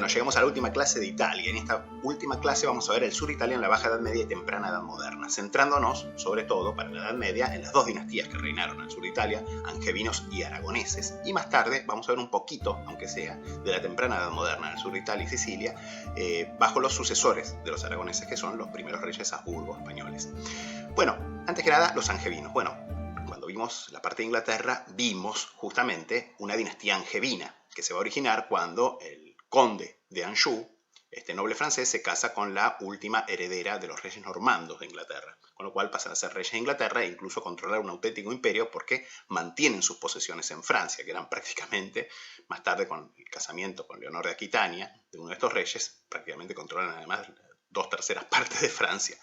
Bueno, llegamos a la última clase de Italia. En esta última clase vamos a ver el sur italiano en la Baja Edad Media y temprana Edad Moderna, centrándonos, sobre todo, para la Edad Media, en las dos dinastías que reinaron en el sur de Italia, angevinos y aragoneses. Y más tarde vamos a ver un poquito, aunque sea, de la temprana Edad Moderna en el sur de Italia y Sicilia, bajo los sucesores de los aragoneses, que son los primeros reyes Habsburgo españoles. Bueno, antes que nada, los angevinos. Bueno, cuando vimos la parte de Inglaterra, vimos justamente una dinastía angevina, que se va a originar cuando el conde de Anjou, este noble francés, se casa con la última heredera de los reyes normandos de Inglaterra, con lo cual pasan a ser reyes de Inglaterra e incluso controlar un auténtico imperio porque mantienen sus posesiones en Francia, que eran prácticamente, más tarde con el casamiento con Leonor de Aquitania, de uno de estos reyes, prácticamente controlan además 2/3 partes de Francia.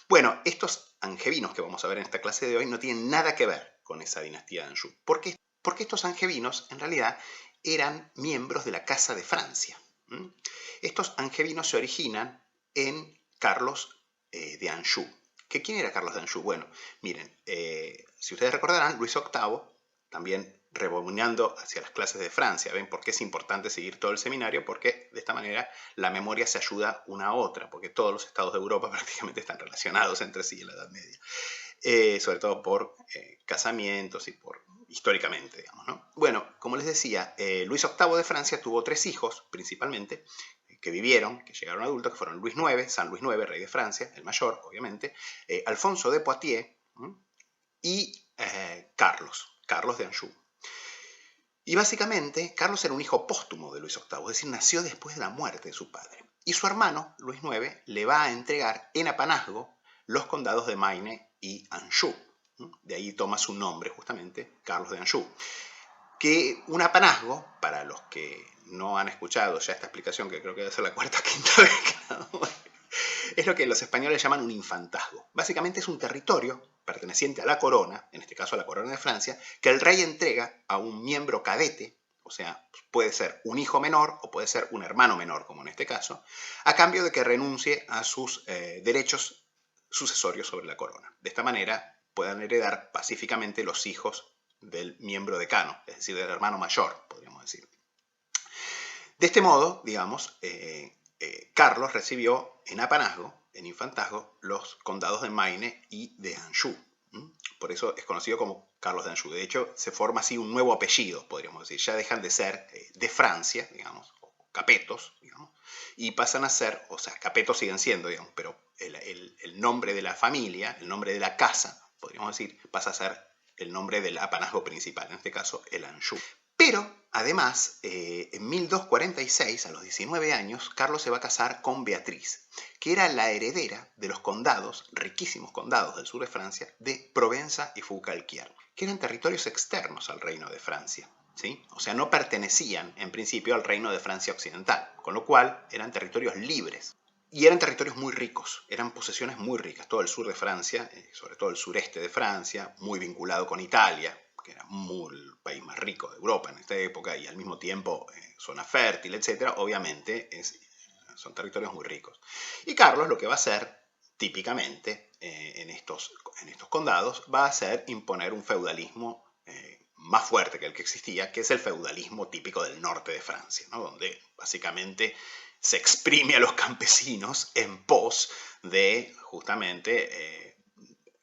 Bueno, estos angevinos que vamos a ver en esta clase de hoy no tienen nada que ver con esa dinastía de Anjou. ¿Por qué? Porque estos angevinos, en realidad, eran miembros de la Casa de Francia. Estos angevinos se originan en Carlos de Anjou. ¿Quién era Carlos de Anjou? Bueno, miren, si ustedes recordarán, Luis VIII, también rebobinando hacia las clases de Francia, ¿ven por qué es importante seguir todo el seminario? Porque de esta manera la memoria se ayuda una a otra, porque todos los estados de Europa prácticamente están relacionados entre sí en la Edad Media. Sobre todo por casamientos y por históricamente, digamos, ¿no? Bueno, como les decía, Luis VIII de Francia tuvo 3 hijos, principalmente, que vivieron, que llegaron adultos, que fueron Luis IX, San Luis IX, rey de Francia, el mayor, obviamente, Alfonso de Poitiers y Carlos de Anjou. Y básicamente, Carlos era un hijo póstumo de Luis VIII, es decir, nació después de la muerte de su padre. Y su hermano, Luis IX, le va a entregar en apanazgo los condados de Maine y Anjou. De ahí toma su nombre justamente, Carlos de Anjou. Que un apanazgo, para los que no han escuchado ya esta explicación, que creo que debe ser la 4ª o 5ª vez que la doy, es lo que los españoles llaman un infantazgo. Básicamente es un territorio perteneciente a la corona, en este caso a la corona de Francia, que el rey entrega a un miembro cadete, o sea, puede ser un hijo menor o puede ser un hermano menor, como en este caso, a cambio de que renuncie a sus derechos sucesorios sobre la corona. De esta manera puedan heredar pacíficamente los hijos del miembro decano, es decir, del hermano mayor, podríamos decir. De este modo, digamos, Carlos recibió en apanazgo, en infantazgo, los condados de Maine y de Anjou. Por eso es conocido como Carlos de Anjou. De hecho, se forma así un nuevo apellido, podríamos decir. Ya dejan de ser de Francia, digamos, o capetos, digamos, y pasan a ser, o sea, capetos siguen siendo, digamos, pero el nombre de la familia, el nombre de la casa, podríamos decir, pasa a ser el nombre del apanazgo principal, en este caso el Anjou. Pero, además, en 1246, a los 19 años, Carlos se va a casar con Beatriz, que era la heredera de los condados, riquísimos condados del sur de Francia, de Provenza y Foucalquier, que eran territorios externos al reino de Francia, ¿sí? O sea, no pertenecían, en principio, al reino de Francia occidental, con lo cual eran territorios libres. Y eran territorios muy ricos, eran posesiones muy ricas, todo el sur de Francia, sobre todo el sureste de Francia, muy vinculado con Italia, que era el país más rico de Europa en esta época y al mismo tiempo zona fértil, etc. Obviamente son territorios muy ricos. Y Carlos lo que va a hacer, típicamente, en estos condados, va a ser imponer un feudalismo más fuerte que el que existía, que es el feudalismo típico del norte de Francia, ¿no? Donde básicamente se exprime a los campesinos en pos de justamente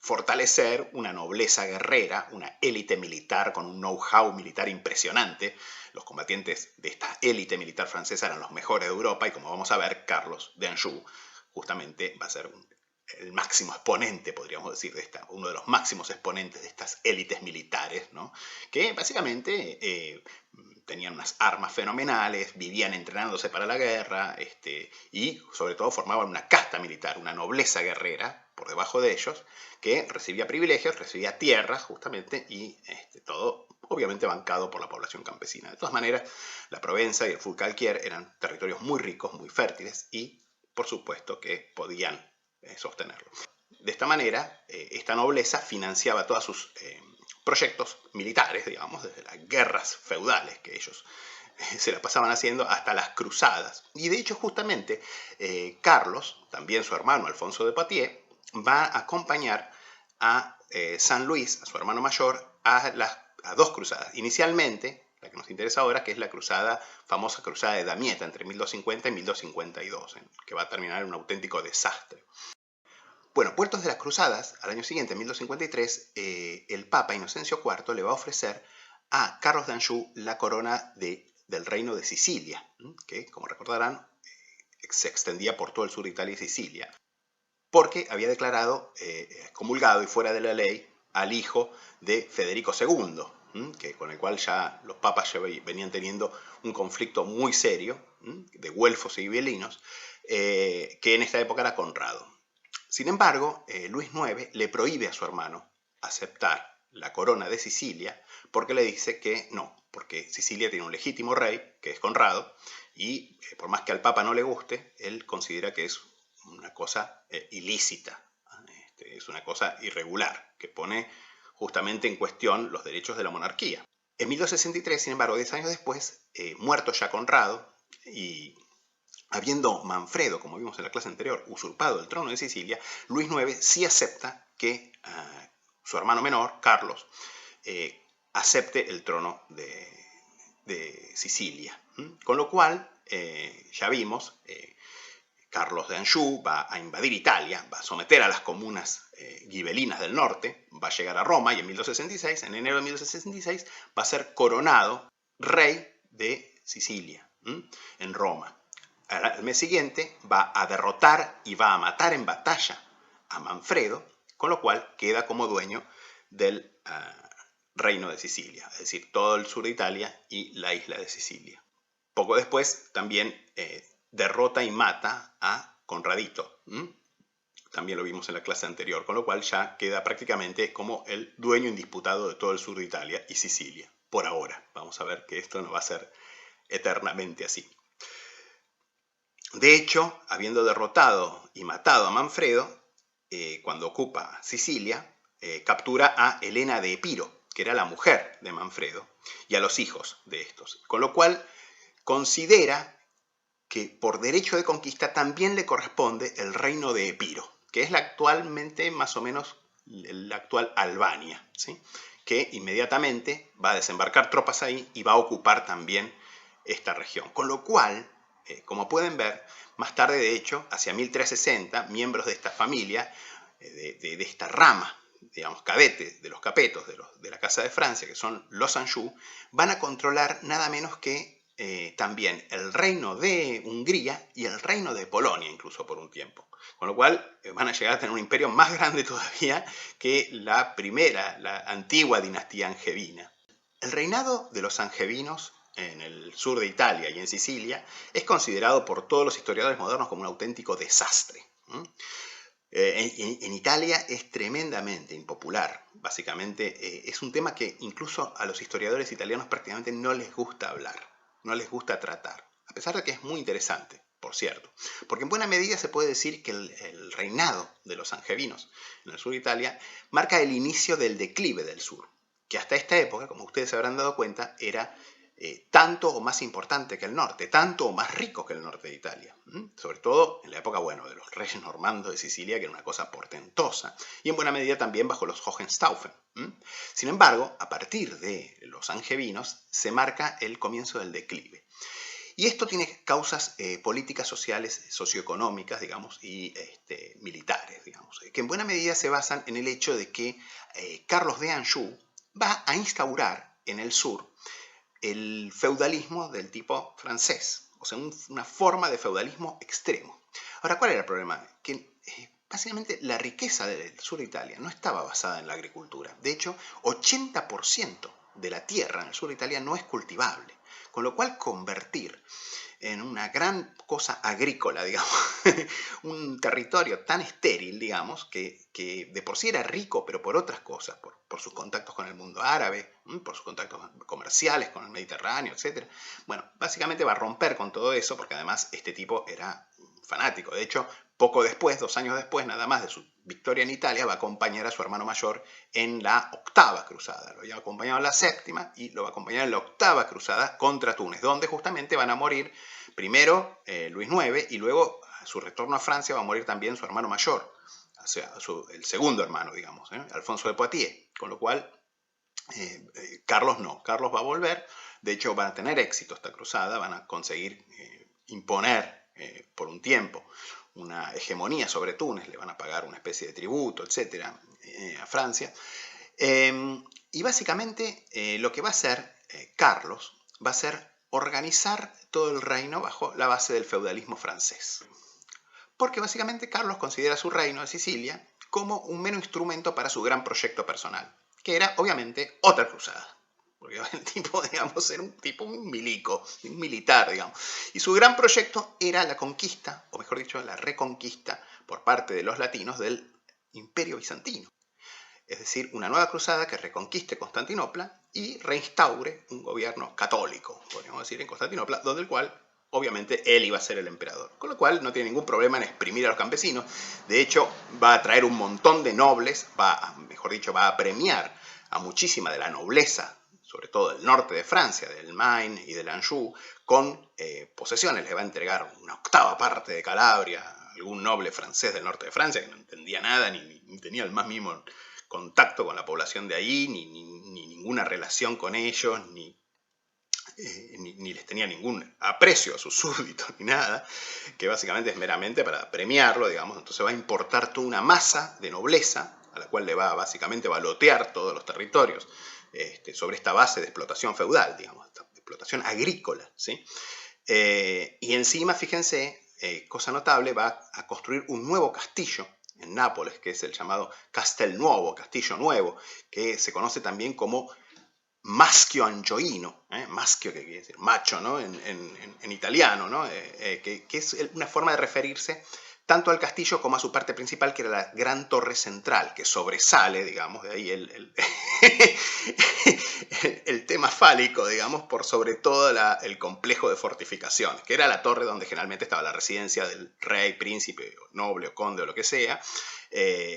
fortalecer una nobleza guerrera, una élite militar con un know-how militar impresionante. Los combatientes de esta élite militar francesa eran los mejores de Europa y, como vamos a ver, Carlos de Anjou justamente va a ser el máximo exponente, podríamos decir, uno de los máximos exponentes de estas élites militares, ¿no? Que básicamente tenían unas armas fenomenales, vivían entrenándose para la guerra y sobre todo formaban una casta militar, una nobleza guerrera por debajo de ellos, que recibía privilegios, recibía tierras justamente y todo obviamente bancado por la población campesina. De todas maneras, la Provenza y el Foucalquier eran territorios muy ricos, muy fértiles y por supuesto que podían sostenerlo. De esta manera, esta nobleza financiaba todos sus proyectos militares, digamos, desde las guerras feudales que ellos se la pasaban haciendo hasta las cruzadas. Y de hecho, justamente, Carlos, también su hermano Alfonso de Poitiers, va a acompañar a San Luis, a su hermano mayor, a 2 cruzadas. Inicialmente, la que nos interesa ahora, que es la famosa cruzada de Damieta entre 1250 y 1252, que va a terminar en un auténtico desastre. Bueno, puertos de las cruzadas, al año siguiente, en 1253, el Papa Inocencio IV le va a ofrecer a Carlos de Anjou la corona del reino de Sicilia, que, como recordarán, se extendía por todo el sur de Italia y Sicilia, porque había declarado excomulgado y fuera de la ley al hijo de Federico II, con el cual ya los papas ya venían teniendo un conflicto muy serio, de güelfos y gibelinos, que en esta época era Conrado. Sin embargo, Luis IX le prohíbe a su hermano aceptar la corona de Sicilia porque le dice que no, porque Sicilia tiene un legítimo rey, que es Conrado, y por más que al Papa no le guste, él considera que es una cosa ilícita, es una cosa irregular, que pone justamente en cuestión los derechos de la monarquía. En 1263, sin embargo, 10 años después, muerto ya Conrado y habiendo Manfredo, como vimos en la clase anterior, usurpado el trono de Sicilia, Luis IX sí acepta que su hermano menor, Carlos, acepte el trono de Sicilia. Con lo cual, ya vimos, Carlos de Anjou va a invadir Italia, va a someter a las comunas gibelinas del norte, va a llegar a Roma y en 1266, en enero de 1266, va a ser coronado rey de Sicilia, en Roma. Al mes siguiente va a derrotar y va a matar en batalla a Manfredo, con lo cual queda como dueño del reino de Sicilia, es decir, todo el sur de Italia y la isla de Sicilia. Poco después también derrota y mata a Conradito. También lo vimos en la clase anterior, con lo cual ya queda prácticamente como el dueño indisputado de todo el sur de Italia y Sicilia, por ahora. Vamos a ver que esto no va a ser eternamente así. De hecho, habiendo derrotado y matado a Manfredo, cuando ocupa Sicilia, captura a Helena de Epiro, que era la mujer de Manfredo, y a los hijos de estos. Con lo cual, considera que por derecho de conquista también le corresponde el reino de Epiro, que es actualmente más o menos la actual Albania, ¿sí? Que inmediatamente va a desembarcar tropas ahí y va a ocupar también esta región. Con lo cual, como pueden ver, más tarde, de hecho, hacia 1360, miembros de esta familia, de esta rama, digamos, cadetes de los capetos de la Casa de Francia, que son los Anjou, van a controlar nada menos que también el reino de Hungría y el reino de Polonia, incluso por un tiempo. Con lo cual van a llegar a tener un imperio más grande todavía que la antigua dinastía angevina. El reinado de los angevinos en el sur de Italia y en Sicilia es considerado por todos los historiadores modernos como un auténtico desastre. En Italia es tremendamente impopular. Básicamente es un tema que incluso a los historiadores italianos prácticamente no les gusta hablar, no les gusta tratar, a pesar de que es muy interesante, por cierto. Porque en buena medida se puede decir que el reinado de los angevinos en el sur de Italia marca el inicio del declive del sur, que hasta esta época, como ustedes se habrán dado cuenta, era tanto o más importante que el norte, tanto o más rico que el norte de Italia. Sobre todo en la época, bueno, de los reyes normandos de Sicilia, que era una cosa portentosa, y en buena medida también bajo los Hohenstaufen. Sin embargo, a partir de los angevinos se marca el comienzo del declive. Y esto tiene causas políticas, sociales, socioeconómicas, digamos, y militares, digamos, que en buena medida se basan en el hecho de que Carlos de Anjou va a instaurar en el sur el feudalismo del tipo francés, o sea, una forma de feudalismo extremo. Ahora, ¿cuál era el problema? Que básicamente la riqueza del sur de Italia no estaba basada en la agricultura. De hecho, 80% de la tierra en el sur de Italia no es cultivable, con lo cual convertir en una gran cosa agrícola, digamos, un territorio tan estéril, digamos, que de por sí era rico, pero por otras cosas, por sus contactos con el mundo árabe, por sus contactos comerciales con el Mediterráneo, etc. Bueno, básicamente va a romper con todo eso, porque además este tipo era fanático. De hecho, poco después, 2 años después, nada más de su victoria en Italia, va a acompañar a su hermano mayor en la 8ª cruzada. Lo había acompañado en la 7ª y lo va a acompañar en la 8ª cruzada contra Túnez, donde justamente van a morir primero Luis IX y luego a su retorno a Francia va a morir también su hermano mayor, o sea, el segundo hermano, digamos, Alfonso de Poitiers. Con lo cual Carlos no, Carlos va a volver. De hecho, van a tener éxito esta cruzada, van a conseguir imponer por un tiempo una hegemonía sobre Túnez, le van a pagar una especie de tributo, etcétera, a Francia. Y básicamente lo que va a hacer Carlos va a ser organizar todo el reino bajo la base del feudalismo francés. Porque básicamente Carlos considera su reino de Sicilia como un mero instrumento para su gran proyecto personal, que era obviamente otra cruzada. Porque el tipo, digamos, era un milico, un militar, digamos. Y su gran proyecto era la conquista, o mejor dicho, la reconquista por parte de los latinos del Imperio Bizantino. Es decir, una nueva cruzada que reconquiste Constantinopla y reinstaure un gobierno católico, podríamos decir, en Constantinopla, donde el cual, obviamente, él iba a ser el emperador. Con lo cual no tiene ningún problema en exprimir a los campesinos. De hecho, va a traer un montón de nobles, va a premiar a muchísima de la nobleza, sobre todo del norte de Francia, del Maine y del Anjou, con posesiones. Le va a entregar una octava parte de Calabria a algún noble francés del norte de Francia que no entendía nada ni tenía el más mínimo contacto con la población de ahí, ni ninguna relación con ellos, ni les tenía ningún aprecio a sus súbditos, ni nada, que básicamente es meramente para premiarlo, digamos. Entonces va a importar toda una masa de nobleza, a la cual le va a básicamente balotear todos los territorios sobre esta base de explotación feudal, digamos, de explotación agrícola, ¿sí? Y encima, fíjense, cosa notable, va a construir un nuevo castillo en Nápoles, que es el llamado Castel Nuovo, Castillo Nuevo, que se conoce también como Maschio Angioino, maschio que quiere decir macho, ¿no? en italiano, ¿no? Que es una forma de referirse tanto al castillo como a su parte principal, que era la gran torre central, que sobresale, digamos, de ahí el tema fálico, digamos, por sobre todo el complejo de fortificaciones, que era la torre donde generalmente estaba la residencia del rey, príncipe, noble o conde o lo que sea.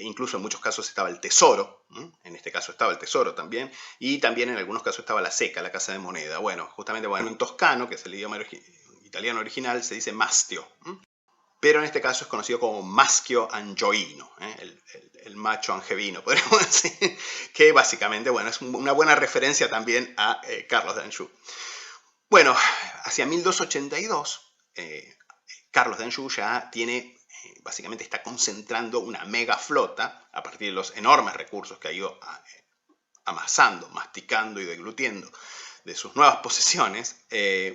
Incluso en muchos casos estaba el tesoro, en este caso estaba el tesoro también, y también en algunos casos estaba la seca, la casa de moneda. Bueno, justamente en toscano, que es el idioma italiano original, se dice mastio, pero en este caso es conocido como Maschio Angioino, el macho angevino, podríamos decir, que básicamente, bueno, es una buena referencia también a Carlos de Anjou. Bueno, hacia 1282, Carlos de Anjou ya tiene, básicamente está concentrando una mega flota a partir de los enormes recursos que ha ido amasando, masticando y deglutiendo de sus nuevas posesiones,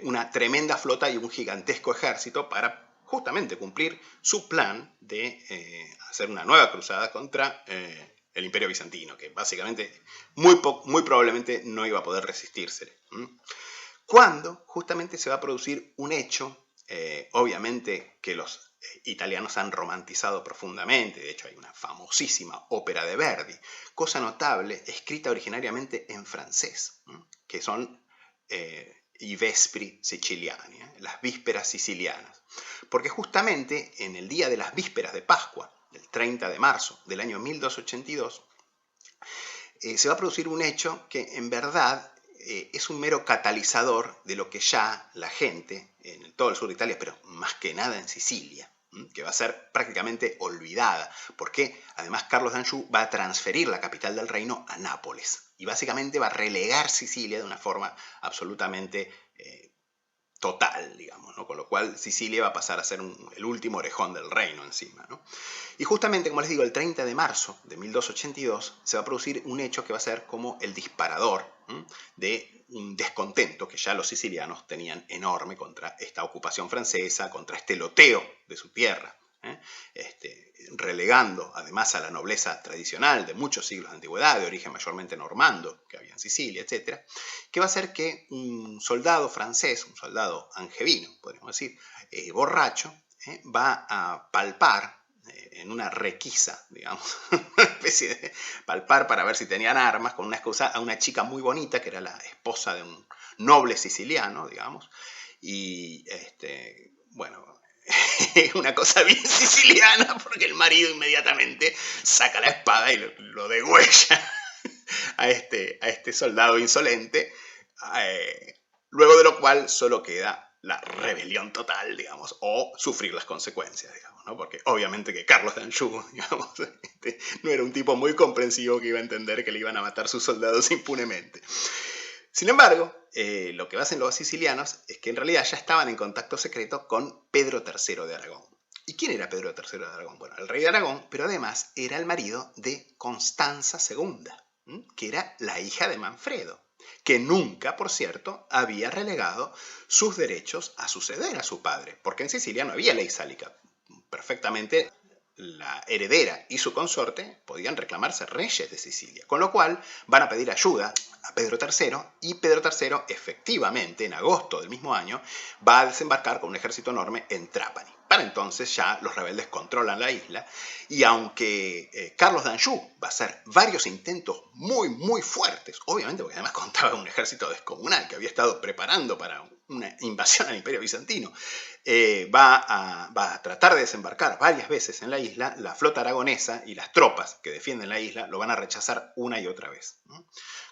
una tremenda flota y un gigantesco ejército para justamente cumplir su plan de hacer una nueva cruzada contra el Imperio Bizantino, que básicamente muy probablemente no iba a poder resistirse. Cuando justamente se va a producir un hecho, obviamente que los italianos han romantizado profundamente, de hecho hay una famosísima ópera de Verdi, cosa notable, escrita originariamente en francés, que son i vespri siciliani, las vísperas sicilianas. Porque justamente en el día de las vísperas de Pascua, el 30 de marzo del año 1282, se va a producir un hecho que en verdad es un mero catalizador de lo que ya la gente en todo el sur de Italia, pero más que nada en Sicilia, que va a ser prácticamente olvidada, porque además Carlos de Anjou va a transferir la capital del reino a Nápoles y básicamente va a relegar Sicilia de una forma absolutamente total, digamos, ¿no? Con lo cual Sicilia va a pasar a ser el último orejón del reino encima, ¿no? Y justamente, como les digo, el 30 de marzo de 1282 se va a producir un hecho que va a ser como el disparador de un descontento que ya los sicilianos tenían enorme contra esta ocupación francesa, contra este loteo de su tierra, relegando además a la nobleza tradicional de muchos siglos de antigüedad, de origen mayormente normando, que había en Sicilia, etc., que va a hacer que un soldado francés, un soldado angevino, podríamos decir, borracho, va a palpar en una requisa, digamos, una especie de palpar para ver si tenían armas, con una excusa a una chica muy bonita, que era la esposa de un noble siciliano, digamos, y bueno, una cosa bien siciliana, porque el marido inmediatamente saca la espada y lo degüella a este soldado insolente, luego de lo cual solo queda la rebelión total, digamos, o sufrir las consecuencias, digamos, ¿no? Porque obviamente que Carlos de Anjou, digamos, no era un tipo muy comprensivo que iba a entender que le iban a matar sus soldados impunemente. Sin embargo, lo que hacen los sicilianos es que en realidad ya estaban en contacto secreto con Pedro III de Aragón. ¿Y quién era Pedro III de Aragón? Bueno, el rey de Aragón, pero además era el marido de Constanza II, que era la hija de Manfredo, que nunca, por cierto, había relegado sus derechos a suceder a su padre, porque en Sicilia no había ley sálica. Perfectamente la heredera y su consorte podían reclamarse reyes de Sicilia, con lo cual van a pedir ayuda a Pedro III, y Pedro III efectivamente en agosto del mismo año va a desembarcar con un ejército enorme en Trapani. Para entonces ya los rebeldes controlan la isla, y aunque Carlos de Anjou va a hacer varios intentos muy fuertes, obviamente porque además contaba con un ejército descomunal que había estado preparando para una invasión al Imperio Bizantino, va a tratar de desembarcar varias veces en la isla, la flota aragonesa y las tropas que defienden la isla lo van a rechazar una y otra vez.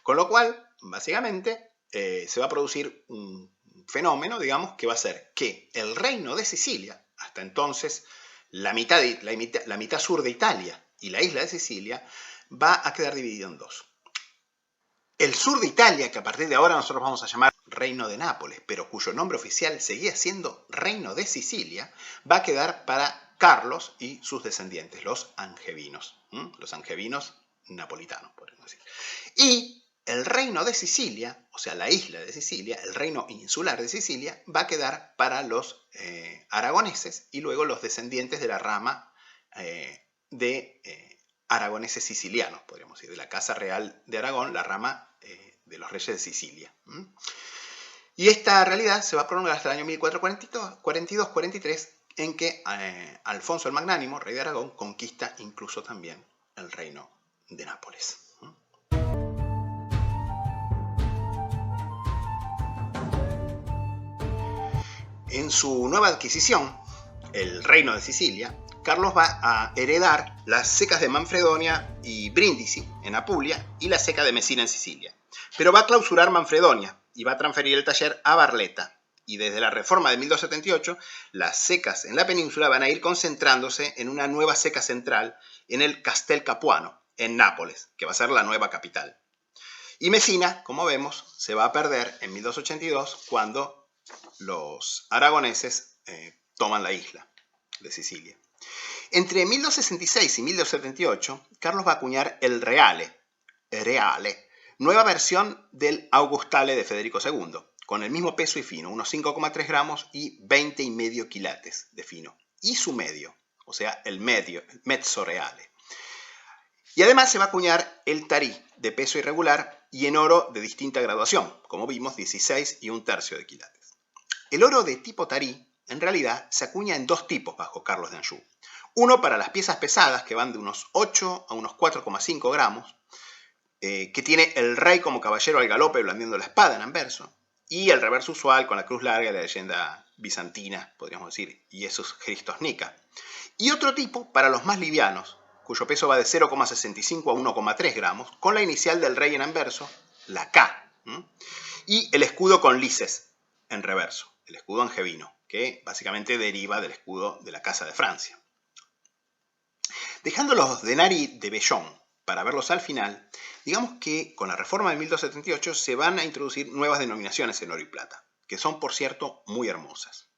Con lo cual, básicamente, se va a producir un fenómeno, digamos, que va a ser que el reino de Sicilia, hasta entonces la mitad sur de Italia y la isla de Sicilia, va a quedar dividido en dos. El sur de Italia, que a partir de ahora nosotros vamos a llamar Reino de Nápoles, pero cuyo nombre oficial seguía siendo Reino de Sicilia, va a quedar para Carlos y sus descendientes, los angevinos. Los angevinos napolitanos, podemos decir. Y el Reino de Sicilia, o sea, la isla de Sicilia, el reino insular de Sicilia, va a quedar para los aragoneses y luego los descendientes de la rama de aragoneses sicilianos, podríamos decir, de la Casa Real de Aragón, la rama de los reyes de Sicilia. Y esta realidad se va a prolongar hasta el año 1442-43, en que Alfonso el Magnánimo, rey de Aragón, conquista incluso también el reino de Nápoles. En su nueva adquisición, el reino de Sicilia, Carlos va a heredar las secas de Manfredonia y Brindisi en Apulia y la seca de Messina en Sicilia. Pero va a clausurar Manfredonia y va a transferir el taller a Barletta. Y desde la reforma de 1278, las secas en la península van a ir concentrándose en una nueva seca central en el Castel Capuano, en Nápoles, que va a ser la nueva capital. Y Messina, como vemos, se va a perder en 1282 cuando los aragoneses toman la isla de Sicilia. Entre 1266 y 1278, Carlos va a acuñar el Reale, nueva versión del Augustale de Federico II, con el mismo peso y fino, unos 5,3 gramos y 20,5 quilates de fino, y su medio, o sea, el mezzo reale. Y además se va a acuñar el tarí de peso irregular y en oro de distinta graduación, como vimos, 16 y 1/3 de quilates. El oro de tipo tarí, en realidad, se acuña en dos tipos bajo Carlos de Anjou. Uno para las piezas pesadas, que van de unos 8 a unos 4,5 gramos, que tiene el rey como caballero al galope blandiendo la espada en anverso, y el reverso usual con la cruz larga de la leyenda bizantina, podríamos decir, Iesus Christos Nica. Y otro tipo para los más livianos, cuyo peso va de 0,65 a 1,3 gramos, con la inicial del rey en anverso, la K, y el escudo con lices en reverso, el escudo angevino, que básicamente deriva del escudo de la Casa de Francia. Dejando los denari de vellón para verlos al final, digamos que con la reforma de 1278 se van a introducir nuevas denominaciones en oro y plata, que son, por cierto, muy hermosas.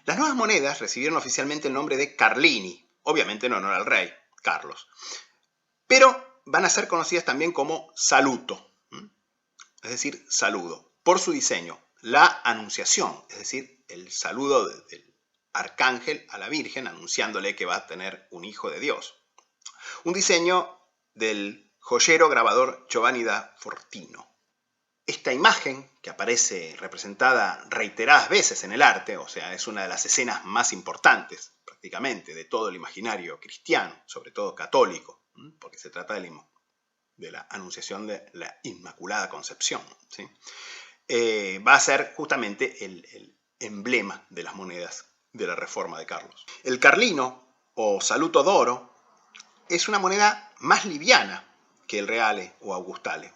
Las nuevas monedas recibieron oficialmente el nombre de Carlini, obviamente en honor al rey, Carlos, pero van a ser conocidas también como saluto, es decir, saludo, por su diseño, la anunciación, es decir, el saludo del arcángel a la Virgen anunciándole que va a tener un hijo de Dios. Un diseño del joyero grabador Giovanni da Fortino. Esta imagen, que aparece representada reiteradas veces en el arte, o sea, es una de las escenas más importantes prácticamente de todo el imaginario cristiano, sobre todo católico, porque se trata de la anunciación de la Inmaculada Concepción, ¿sí? Va a ser justamente el emblema de las monedas de la reforma de Carlos. El carlino, o saluto d'oro, es una moneda más liviana que el reale o augustale,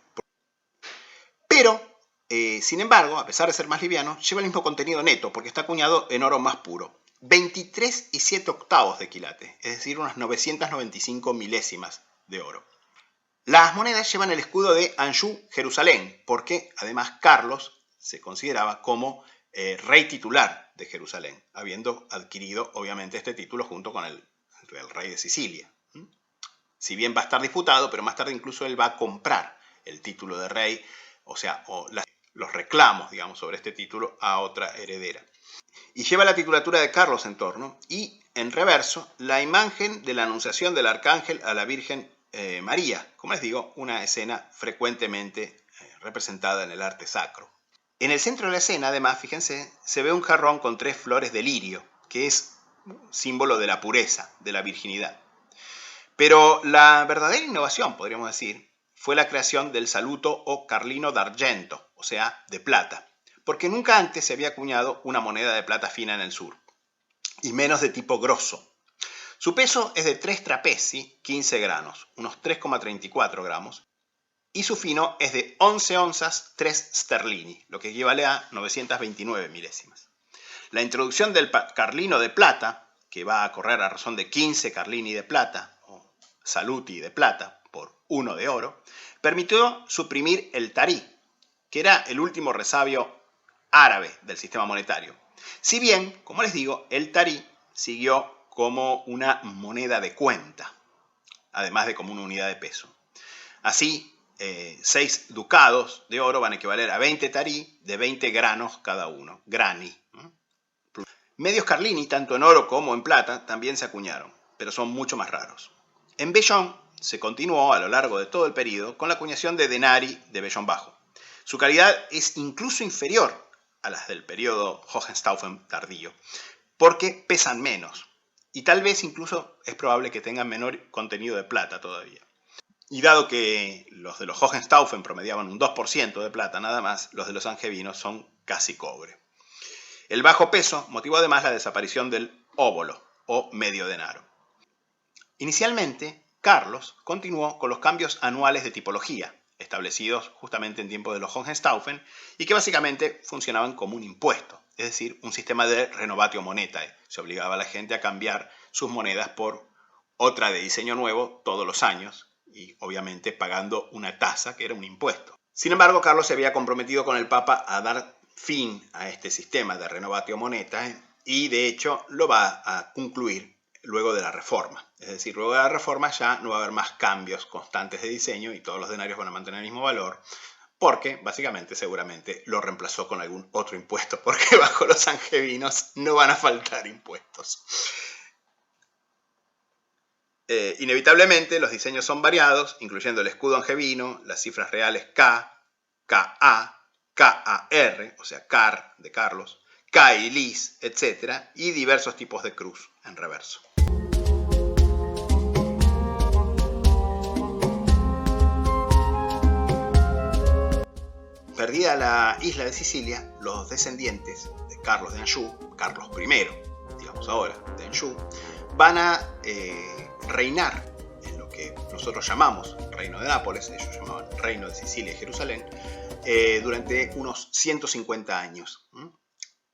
pero Sin embargo, a pesar de ser más liviano, lleva el mismo contenido neto porque está acuñado en oro más puro. 23 y 7 octavos de quilate, es decir, unas 995 milésimas de oro. Las monedas llevan el escudo de Anjou, Jerusalén, porque además Carlos se consideraba como rey titular de Jerusalén, habiendo adquirido obviamente este título junto con el rey de Sicilia. Si bien va a estar disputado, pero más tarde incluso él va a comprar el título de rey, o sea, los reclamos, digamos, sobre este título a otra heredera. Y lleva la titulatura de Carlos en torno y, en reverso, la imagen de la anunciación del arcángel a la Virgen María, como les digo, una escena frecuentemente representada en el arte sacro. En el centro de la escena, además, fíjense, se ve un jarrón con 3 flores de lirio, que es símbolo de la pureza, de la virginidad. Pero la verdadera innovación, podríamos decir, fue la creación del saluto o carlino d'argento, o sea, de plata, porque nunca antes se había acuñado una moneda de plata fina en el sur, y menos de tipo grosso. Su peso es de 3 trapezi, 15 granos, unos 3,34 gramos, y su fino es de 11 onzas, 3 sterlini, lo que equivale a 929 milésimas. La introducción del carlino de plata, que va a correr a razón de 15 carlini de plata, o saluti de plata, por 1 de oro, permitió suprimir el tarí, que era el último resabio árabe del sistema monetario. Si bien, como les digo, el tarí siguió como una moneda de cuenta, además de como una unidad de peso. Así, 6 ducados de oro van a equivaler a 20 tarí de 20 granos cada uno, grani. Medios carlini, tanto en oro como en plata, también se acuñaron, pero son mucho más raros. En vellón se continuó a lo largo de todo el periodo con la acuñación de denari de vellón bajo. Su calidad es incluso inferior a las del periodo Hohenstaufen tardío, porque pesan menos, y tal vez incluso es probable que tengan menor contenido de plata todavía. Y dado que los de los Hohenstaufen promediaban un 2% de plata nada más, los de los angevinos son casi cobre. El bajo peso motivó además la desaparición del óbolo o medio denaro. Inicialmente, Carlos continuó con los cambios anuales de tipología, establecidos justamente en tiempos de los Hohenstaufen y que básicamente funcionaban como un impuesto, es decir, un sistema de renovatio monetae. Se obligaba a la gente a cambiar sus monedas por otra de diseño nuevo todos los años y obviamente pagando una tasa que era un impuesto. Sin embargo, Carlos se había comprometido con el Papa a dar fin a este sistema de renovatio monetae y de hecho lo va a concluir luego de la Reforma. Es decir, luego de la Reforma ya no va a haber más cambios constantes de diseño y todos los denarios van a mantener el mismo valor porque básicamente seguramente lo reemplazó con algún otro impuesto porque bajo los angevinos no van a faltar impuestos. Inevitablemente los diseños son variados, incluyendo el escudo angevino, las cifras reales K, KA, KAR, o sea, CAR de Carlos, K y Lis, etc., y diversos tipos de cruz en reverso. Perdida la isla de Sicilia, los descendientes de Carlos de Anjou, Carlos I, digamos ahora, de Anjou, van a reinar en lo que nosotros llamamos Reino de Nápoles, ellos llamaban Reino de Sicilia y Jerusalén, durante unos 150 años,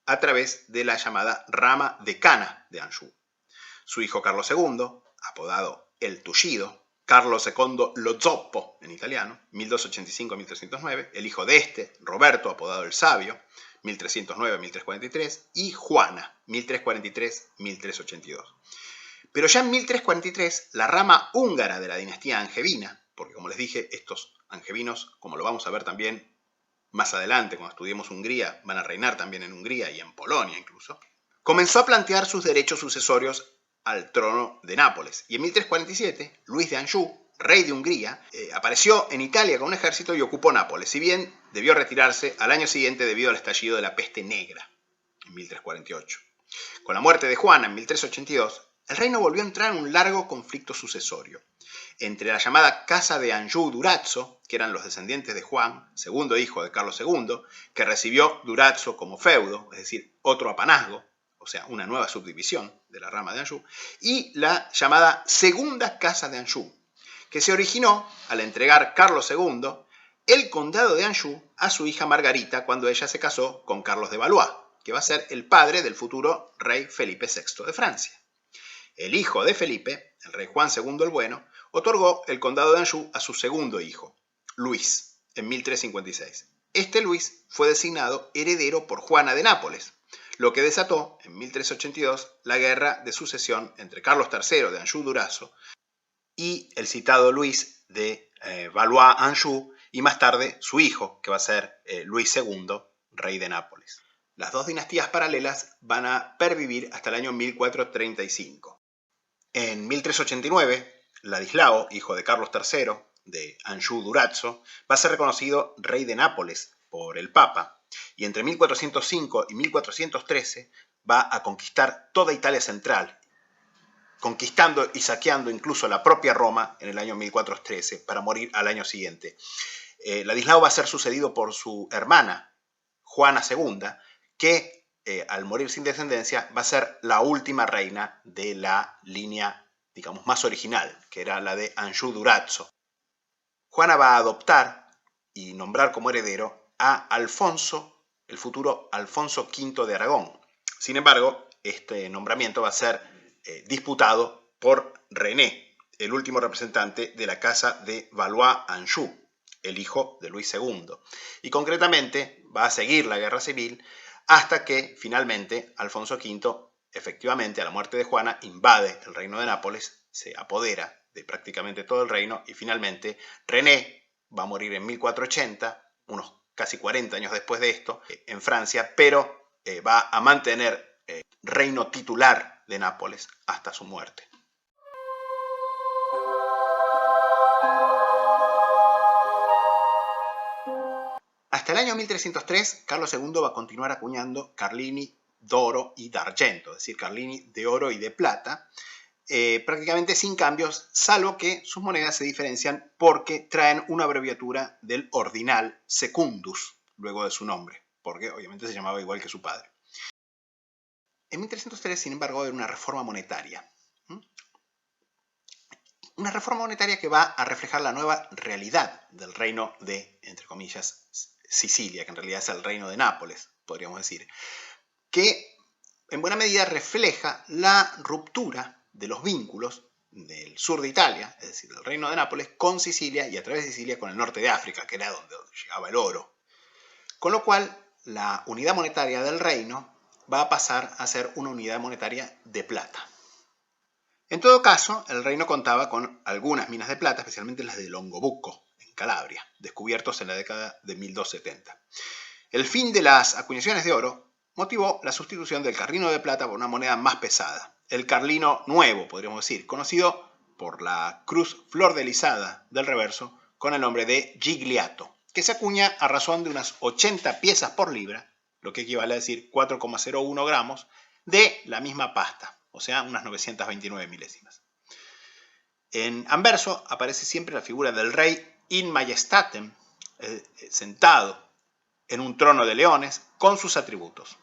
a través de la llamada rama decana de Anjou. Su hijo Carlos II, apodado el Tullido, Carlo II lo Zoppo en italiano, 1285-1309, el hijo de este, Roberto, apodado el Sabio, 1309-1343, y Juana, 1343-1382. Pero ya en 1343, la rama húngara de la dinastía angevina, porque como les dije, estos angevinos, como lo vamos a ver también más adelante, cuando estudiemos Hungría, van a reinar también en Hungría y en Polonia incluso, comenzó a plantear sus derechos sucesorios al trono de Nápoles. Y en 1347, Luis de Anjou, rey de Hungría, apareció en Italia con un ejército y ocupó Nápoles, si bien debió retirarse al año siguiente debido al estallido de la peste negra, en 1348. Con la muerte de Juana en 1382, el reino volvió a entrar en un largo conflicto sucesorio entre la llamada Casa de Anjou-Durazzo, que eran los descendientes de Juan, segundo hijo de Carlos II, que recibió Durazzo como feudo, es decir, otro apanazgo, o sea, una nueva subdivisión de la rama de Anjou, y la llamada Segunda Casa de Anjou, que se originó al entregar Carlos II el condado de Anjou a su hija Margarita cuando ella se casó con Carlos de Valois, que va a ser el padre del futuro rey Felipe VI de Francia. El hijo de Felipe, el rey Juan II el Bueno, otorgó el condado de Anjou a su segundo hijo, Luis, en 1356. Este Luis fue designado heredero por Juana de Nápoles, lo que desató, en 1382, la guerra de sucesión entre Carlos III de Anjou-Durazzo y el citado Luis de Valois-Anjou, y más tarde su hijo, que va a ser Luis II, rey de Nápoles. Las dos dinastías paralelas van a pervivir hasta el año 1435. En 1389, Ladislao, hijo de Carlos III de Anjou-Durazzo, va a ser reconocido rey de Nápoles por el Papa, y entre 1405 y 1413 va a conquistar toda Italia central, conquistando y saqueando incluso la propia Roma en el año 1413 para morir al año siguiente. Ladislao va a ser sucedido por su hermana, Juana II, que al morir sin descendencia va a ser la última reina de la línea, digamos, más original, que era la de Anjou-Durazzo. Juana va a adoptar y nombrar como heredero a Alfonso, el futuro Alfonso V de Aragón. Sin embargo, este nombramiento va a ser disputado por René, el último representante de la casa de Valois-Anjou, el hijo de Luis II. Y concretamente va a seguir la guerra civil hasta que finalmente Alfonso V, efectivamente a la muerte de Juana, invade el reino de Nápoles, se apodera de prácticamente todo el reino, y finalmente René va a morir en 1480, unos casi 40 años después de esto, en Francia, pero va a mantener reino titular de Nápoles hasta su muerte. Hasta el año 1303, Carlos II va a continuar acuñando carlini d'oro y d'argento, es decir, carlini de oro y de plata, prácticamente sin cambios, salvo que sus monedas se diferencian porque traen una abreviatura del ordinal secundus, luego de su nombre, porque obviamente se llamaba igual que su padre. En 1303, sin embargo, va a haber una reforma monetaria. Una reforma monetaria que va a reflejar la nueva realidad del reino de, entre comillas, Sicilia, que en realidad es el reino de Nápoles, podríamos decir, que en buena medida refleja la ruptura de los vínculos del sur de Italia, es decir, del reino de Nápoles, con Sicilia y a través de Sicilia con el norte de África, que era donde llegaba el oro. Con lo cual, la unidad monetaria del reino va a pasar a ser una unidad monetaria de plata. En todo caso, el reino contaba con algunas minas de plata, especialmente las de Longobucco, en Calabria, descubiertos en la década de 1270. El fin de las acuñaciones de oro motivó la sustitución del carlino de plata por una moneda más pesada, el carlino nuevo, podríamos decir, conocido por la cruz flordelisada del reverso con el nombre de gigliato, que se acuña a razón de unas 80 piezas por libra, lo que equivale a decir 4,01 gramos, de la misma pasta, o sea, unas 929 milésimas. En anverso aparece siempre la figura del rey in majestatem, sentado en un trono de leones, con sus atributos.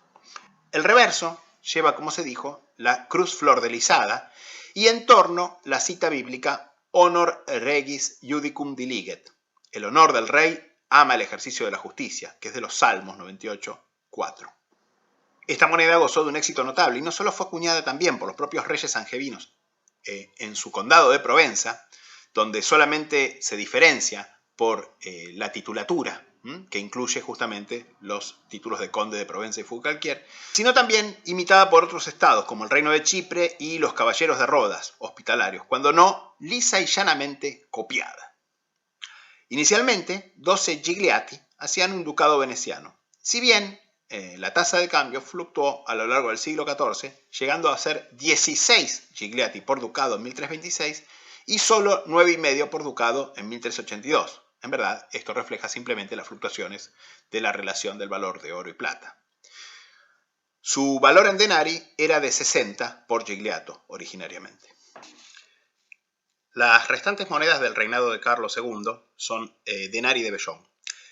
El reverso lleva, como se dijo, la cruz flordelisada y en torno la cita bíblica honor regis judicum diliget. El honor del rey ama el ejercicio de la justicia, que es de los Salmos 98:4. Esta moneda gozó de un éxito notable y no solo fue acuñada también por los propios reyes angevinos en su condado de Provenza, donde solamente se diferencia por la titulatura, que incluye justamente los títulos de conde de Provenza y Foucalquier, sino también imitada por otros estados, como el Reino de Chipre y los caballeros de Rodas, hospitalarios, cuando no lisa y llanamente copiada. Inicialmente, 12 gigliati hacían un ducado veneciano, si bien la tasa de cambio fluctuó a lo largo del siglo XIV, llegando a ser 16 gigliati por ducado en 1326 y solo 9,5 por ducado en 1382. En verdad, esto refleja simplemente las fluctuaciones de la relación del valor de oro y plata. Su valor en denari era de 60 por gigliato originariamente. Las restantes monedas del reinado de Carlos II son denari de vellón.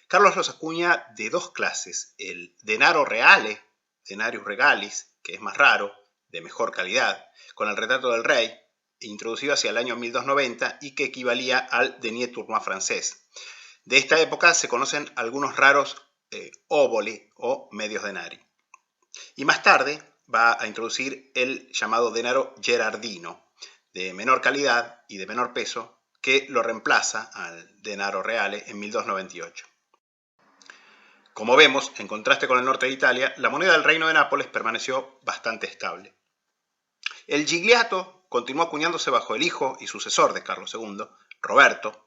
Carlos los acuña de dos clases, el denaro reale, denarius regalis, que es más raro, de mejor calidad, con el retrato del rey, introducido hacia el año 1290 y que equivalía al denier tournois francés. De esta época se conocen algunos raros óboli o medios denari. Y más tarde va a introducir el llamado denaro gerardino, de menor calidad y de menor peso, que lo reemplaza al denaro reale en 1298. Como vemos, en contraste con el norte de Italia, la moneda del Reino de Nápoles permaneció bastante estable. El gigliato continuó acuñándose bajo el hijo y sucesor de Carlos II, Roberto,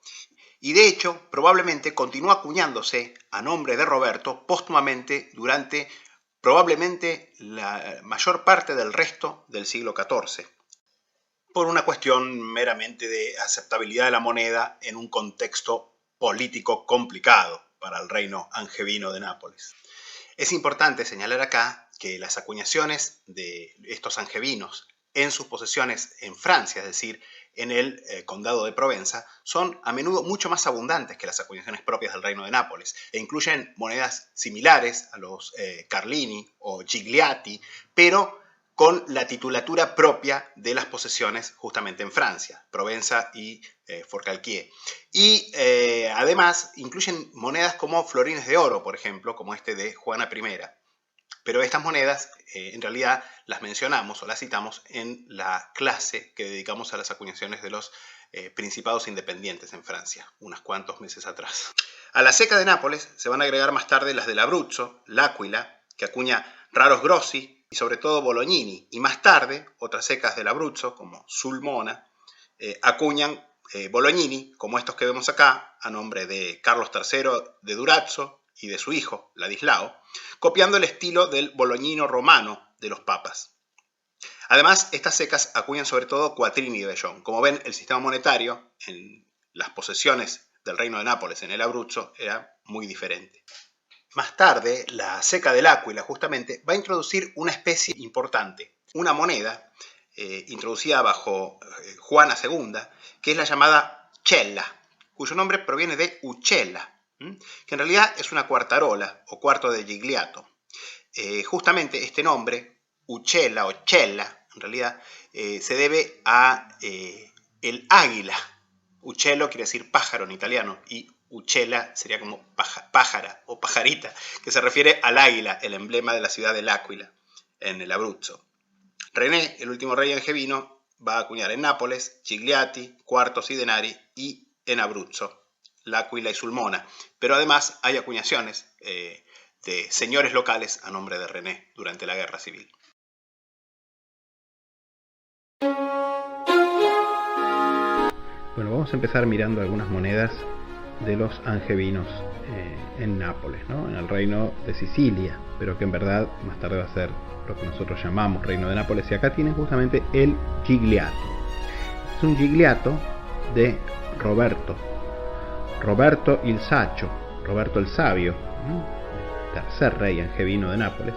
y de hecho probablemente continuó acuñándose a nombre de Roberto póstumamente durante probablemente la mayor parte del resto del siglo XIV, por una cuestión meramente de aceptabilidad de la moneda en un contexto político complicado para el reino angevino de Nápoles. Es importante señalar acá que las acuñaciones de estos angevinos en sus posesiones en Francia, es decir, en el condado de Provenza, son a menudo mucho más abundantes que las acuñaciones propias del reino de Nápoles e incluyen monedas similares a los Carlini o Gigliati, pero con la titulatura propia de las posesiones justamente en Francia, Provenza y Forcalquier. Y además incluyen monedas como florines de oro, por ejemplo, como este de Juana I. Pero estas monedas en realidad las mencionamos o las citamos en la clase que dedicamos a las acuñaciones de los principados independientes en Francia, unos cuantos meses atrás. A la ceca de Nápoles se van a agregar más tarde las del Abruzzo, l'Aquila, que acuña raros grossi, y sobre todo Bolognini, y más tarde otras secas del Abruzzo, como Sulmona, acuñan Bolognini, como estos que vemos acá, a nombre de Carlos III de Durazzo y de su hijo, Ladislao, copiando el estilo del bolognino romano de los papas. Además, estas secas acuñan sobre todo quattrini de vellón. Como ven, el sistema monetario en las posesiones del reino de Nápoles en el Abruzzo era muy diferente. Más tarde, la ceca del Áquila justamente va a introducir una especie importante, una moneda introducida bajo Juana II, que es la llamada cella, cuyo nombre proviene de ucella, que en realidad es una cuartarola o cuarto de gigliato. Justamente este nombre, ucella o cella, en realidad se debe a el águila. Uccello quiere decir pájaro en italiano y ucella sería como pájara o pajarita, que se refiere al águila, el emblema de la ciudad del Áquila, en el Abruzzo. René, el último rey angevino, va a acuñar en Nápoles, Gigliati, quartos y denari, y en Abruzzo, l'Aquila y Sulmona. Pero además hay acuñaciones de señores locales a nombre de René durante la Guerra Civil. Bueno, vamos a empezar mirando algunas monedas de los angevinos en Nápoles, ¿no? En el reino de Sicilia, pero que en verdad más tarde va a ser lo que nosotros llamamos reino de Nápoles. Y acá tienen justamente el gigliato. Es un gigliato de Roberto il Saccio, Roberto el Sabio, tercer rey angevino de Nápoles,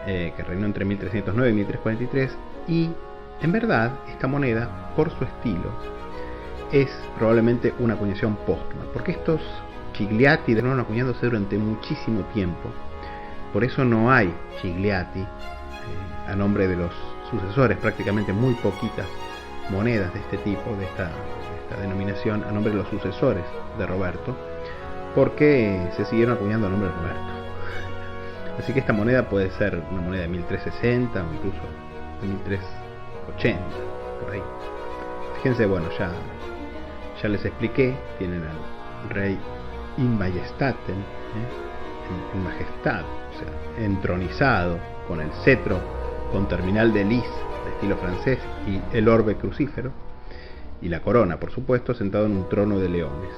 que reinó entre 1309 y 1343. Y en verdad esta moneda, por su estilo, es probablemente una acuñación póstuma, porque estos gigliati duraron acuñándose durante muchísimo tiempo. Por eso no hay gigliati a nombre de los sucesores, prácticamente muy poquitas monedas de este tipo, de esta denominación, a nombre de los sucesores de Roberto, porque se siguieron acuñando a nombre de Roberto. Así que esta moneda puede ser una moneda de 1360 o incluso de 1380, por ahí. Fíjense, bueno, ya les expliqué, tienen al rey in majestatem, en majestad, o sea, entronizado, con el cetro con terminal de lis de estilo francés y el orbe crucífero, y la corona, por supuesto, sentado en un trono de leones.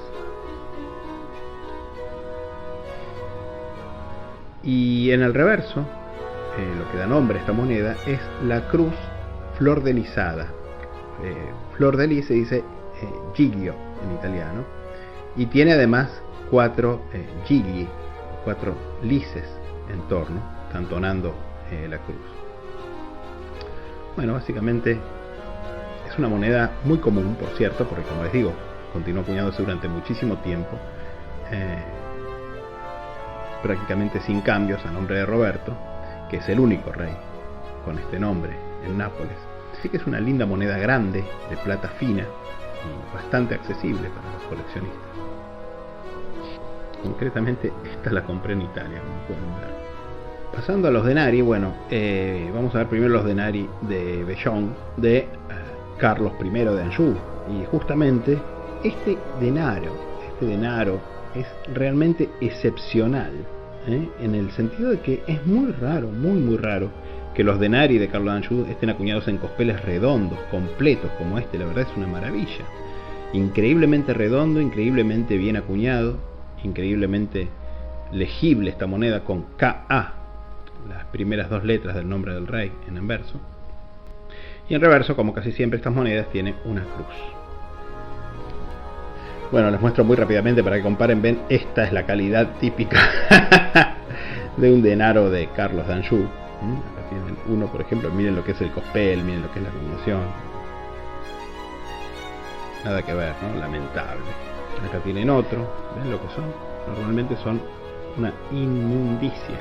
Y en el reverso, lo que da nombre a esta moneda es la cruz flordelisada. Flor de lis se dice giglio en italiano, y tiene además 4 gigli, 4 lises en torno, entonando la cruz. Bueno, básicamente es una moneda muy común, por cierto, porque como les digo, continuó acuñándose durante muchísimo tiempo, prácticamente sin cambios, a nombre de Roberto, que es el único rey con este nombre en Nápoles. Así que es una linda moneda grande, de plata fina, y bastante accesible para los coleccionistas. Concretamente esta la compré en Italia, como pueden ver. Pasando a los denari, bueno, vamos a ver primero los denari de Bellón de Carlos I de Anjou. Y justamente este denaro es realmente excepcional, en el sentido de que es muy raro, muy raro, que los denari de Carlos de Anjou estén acuñados en cospeles redondos, completos como este. La verdad es una maravilla. Increíblemente redondo, increíblemente bien acuñado, increíblemente legible esta moneda con KA, las primeras dos letras del nombre del rey en anverso. Y en reverso, como casi siempre estas monedas, tiene una cruz. Bueno, les muestro muy rápidamente para que comparen. Ven, esta es la calidad típica de un denaro de Carlos de Anjou. Acá tienen uno, por ejemplo, miren lo que es el cospel, miren lo que es la acuñación. Nada que ver, ¿no? Lamentable. Acá tienen otro, ven lo que son. Normalmente son una inmundicia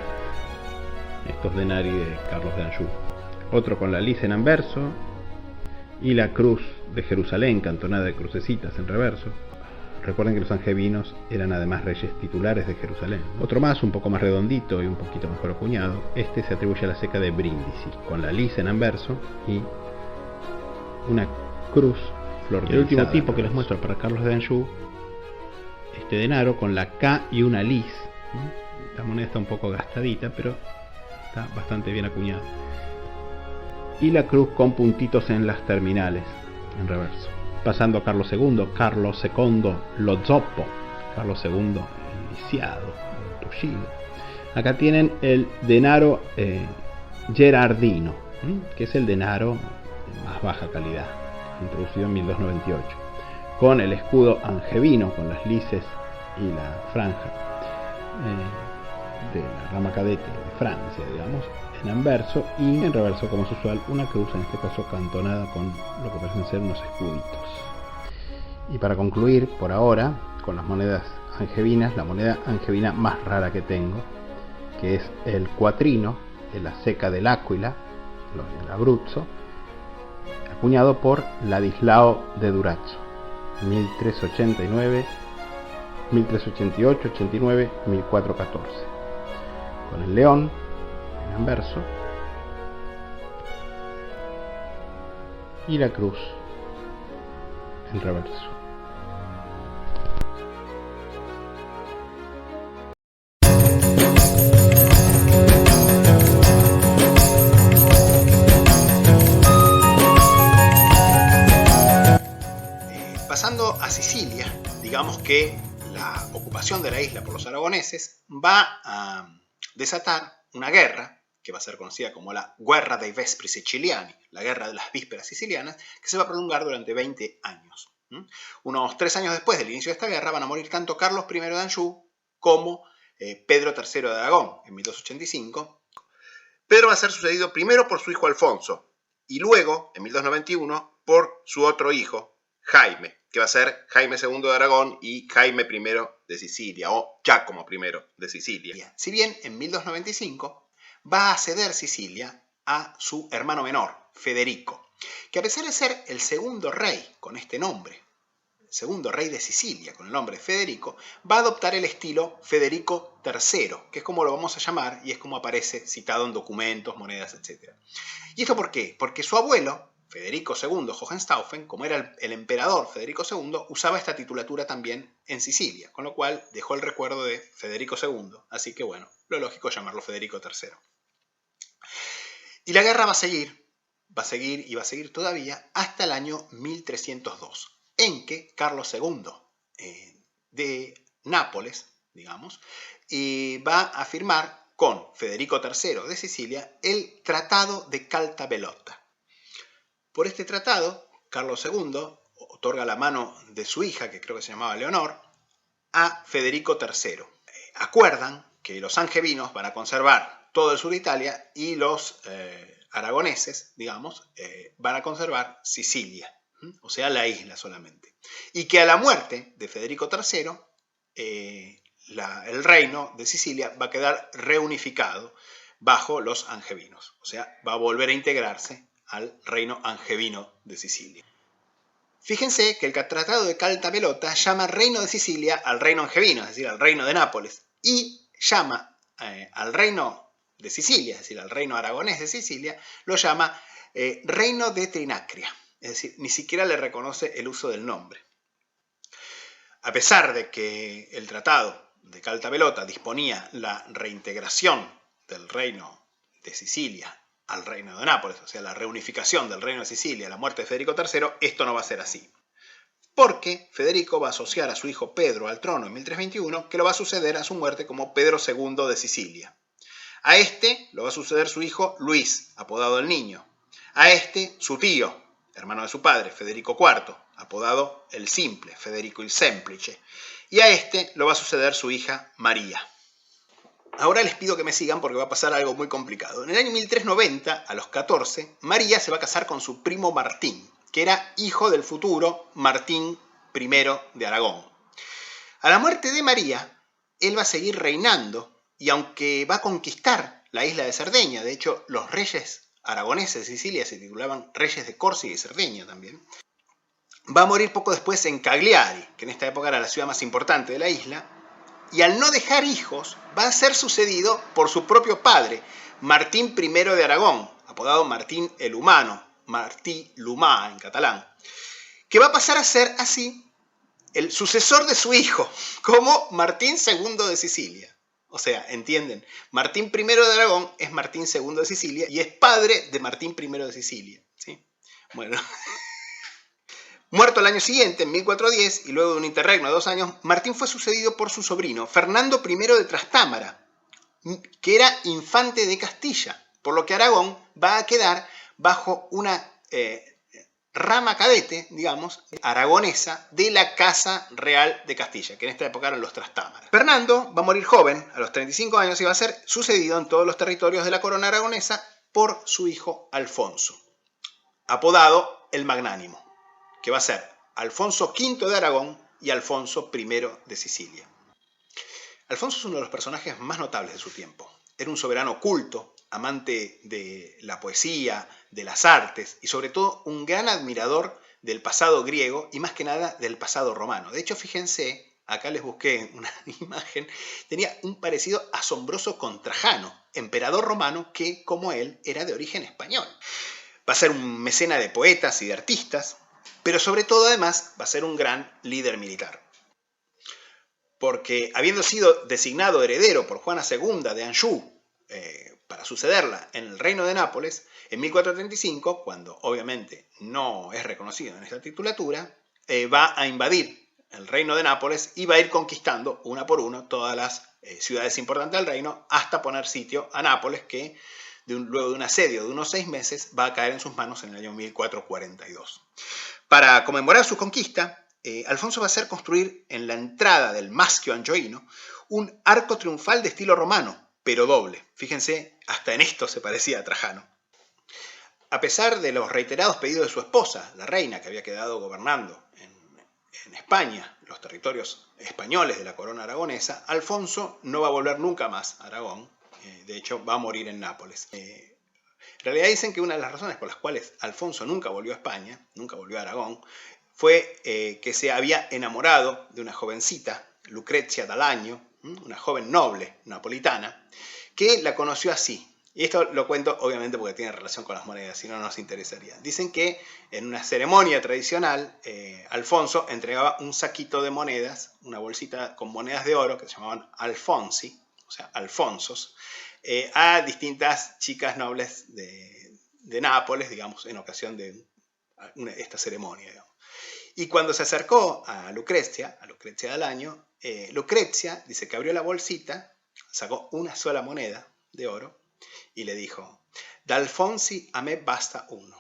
estos denari de Carlos de Anjou. Otro con la lis en anverso y la cruz de Jerusalén, cantonada de crucecitas en reverso. Recuerden que los angevinos eran además reyes titulares de Jerusalén. Otro más, un poco más redondito y un poquito mejor acuñado. Este se atribuye a la ceca de Brindisi, con la lis en anverso y una cruz florderizada. El último tipo que les muestro para Carlos de Anjou, este denaro con la K y una lis. Esta moneda está un poco gastadita, pero está bastante bien acuñada. Y la cruz con puntitos en las terminales, en reverso. Pasando a Carlos II, Carlos II lo zoppo, Carlos II el lisiado, el tullido. Acá tienen el denaro gerardino, que es el denaro de más baja calidad, introducido en 1298, con el escudo angevino, con las lises y la franja de la rama cadete de Francia, digamos, en anverso, y en reverso, como es usual, una cruz, en este caso cantonada con lo que parecen ser unos escuditos. Y para concluir, por ahora, con las monedas angevinas, la moneda angevina más rara que tengo, que es el cuatrino de la ceca del Áquila, el Abruzzo, acuñado por Ladislao de Durazzo, 1389, 1388, 89, 1414, con el león en anverso y la cruz en reverso. Pasando a Sicilia, digamos que la ocupación de la isla por los aragoneses va a desatar una guerra que va a ser conocida como la Guerra dei Vespri Siciliani, la Guerra de las Vísperas Sicilianas, que se va a prolongar durante 20 años. Unos 3 años después del inicio de esta guerra van a morir tanto Carlos I de Anjou como Pedro III de Aragón en 1285. Pedro va a ser sucedido primero por su hijo Alfonso y luego, en 1291, por su otro hijo, Jaime, que va a ser Jaime II de Aragón y Jaime I de Sicilia, o Giacomo I de Sicilia. Si bien en 1295 va a ceder Sicilia a su hermano menor, Federico, que a pesar de ser el segundo rey con este nombre, el segundo rey de Sicilia con el nombre Federico, va a adoptar el estilo Federico III, que es como lo vamos a llamar y es como aparece citado en documentos, monedas, etc. ¿Y esto por qué? Porque su abuelo, Federico II Hohenstaufen, como era el emperador Federico II, usaba esta titulatura también en Sicilia, con lo cual dejó el recuerdo de Federico II, así que bueno, lo lógico es llamarlo Federico III. Y la guerra va a seguir y va a seguir todavía hasta el año 1302, en que Carlos II de Nápoles, digamos, va a firmar con Federico III de Sicilia el Tratado de Caltabellotta. Por este tratado, Carlos II otorga la mano de su hija, que creo que se llamaba Leonor, a Federico III. Acuerdan que los angevinos van a conservar todo el sur de Italia y los aragoneses, digamos, van a conservar Sicilia, o sea, la isla solamente. Y que a la muerte de Federico III, el reino de Sicilia va a quedar reunificado bajo los angevinos, o sea, va a volver a integrarse al reino angevino de Sicilia. Fíjense que el Tratado de Caltabellotta llama reino de Sicilia al reino angevino, es decir, al reino de Nápoles, y llama al reino de Sicilia, es decir, al reino aragonés de Sicilia, lo llama reino de Trinacria, es decir, ni siquiera le reconoce el uso del nombre. A pesar de que el Tratado de Caltabellotta disponía la reintegración del reino de Sicilia al reino de Nápoles, o sea, la reunificación del reino de Sicilia a la muerte de Federico III, esto no va a ser así. Porque Federico va a asociar a su hijo Pedro al trono en 1321, que lo va a suceder a su muerte como Pedro II de Sicilia. A este lo va a suceder su hijo Luis, apodado el Niño. A este, su tío, hermano de su padre, Federico IV, apodado el Simple, Federico il Semplice. Y a este lo va a suceder su hija María. Ahora les pido que me sigan porque va a pasar algo muy complicado. En el año 1390, a los 14, María se va a casar con su primo Martín, que era hijo del futuro Martín I de Aragón. A la muerte de María, él va a seguir reinando y aunque va a conquistar la isla de Cerdeña, de hecho los reyes aragoneses de Sicilia se titulaban reyes de Córcega y Cerdeña también, va a morir poco después en Cagliari, que en esta época era la ciudad más importante de la isla, y al no dejar hijos, va a ser sucedido por su propio padre, Martín I de Aragón, apodado Martín el Humano, Martí l'Humà en catalán, que va a pasar a ser así el sucesor de su hijo, como Martín II de Sicilia. O sea, ¿entienden? Martín I de Aragón es Martín II de Sicilia y es padre de Martín I de Sicilia. ¿Sí? Bueno... Muerto el año siguiente, en 1410, y luego de un interregno de 2 años, Martín fue sucedido por su sobrino, Fernando I de Trastámara, que era infante de Castilla, por lo que Aragón va a quedar bajo una rama cadete, digamos, aragonesa, de la Casa Real de Castilla, que en esta época eran los Trastámara. Fernando va a morir joven, a los 35 años, y va a ser sucedido en todos los territorios de la corona aragonesa por su hijo Alfonso, apodado el Magnánimo, que va a ser Alfonso V de Aragón y Alfonso I de Sicilia. Alfonso es uno de los personajes más notables de su tiempo. Era un soberano culto, amante de la poesía, de las artes y sobre todo un gran admirador del pasado griego y más que nada del pasado romano. De hecho, fíjense, acá les busqué una imagen, tenía un parecido asombroso con Trajano, emperador romano que, como él, era de origen español. Va a ser un mecena de poetas y de artistas, pero sobre todo, además, va a ser un gran líder militar. Porque habiendo sido designado heredero por Juana II de Anjou para sucederla en el reino de Nápoles, en 1435, cuando obviamente no es reconocido en esta titulatura, va a invadir el reino de Nápoles y va a ir conquistando una por una todas las ciudades importantes del reino hasta poner sitio a Nápoles, que luego de un asedio de unos 6 meses va a caer en sus manos en el año 1442. Para conmemorar su conquista, Alfonso va a hacer construir en la entrada del Maschio Angioino un arco triunfal de estilo romano, pero doble. Fíjense, hasta en esto se parecía a Trajano. A pesar de los reiterados pedidos de su esposa, la reina, que había quedado gobernando en España, los territorios españoles de la corona aragonesa, Alfonso no va a volver nunca más a Aragón. De hecho, va a morir en Nápoles. En realidad dicen que una de las razones por las cuales Alfonso nunca volvió a España, nunca volvió a Aragón, fue que se había enamorado de una jovencita, Lucrezia d'Alagno, una joven noble napolitana, que la conoció así. Y esto lo cuento obviamente porque tiene relación con las monedas, si no nos interesaría. Dicen que en una ceremonia tradicional, Alfonso entregaba un saquito de monedas, una bolsita con monedas de oro que se llamaban alfonsi, o sea, alfonsos, a distintas chicas nobles de Nápoles, digamos, en ocasión de esta ceremonia, digamos. Y cuando se acercó a Lucrezia d'Alagno, Lucrezia dice que abrió la bolsita, sacó una sola moneda de oro y le dijo: "D'Alfonsi a me basta uno".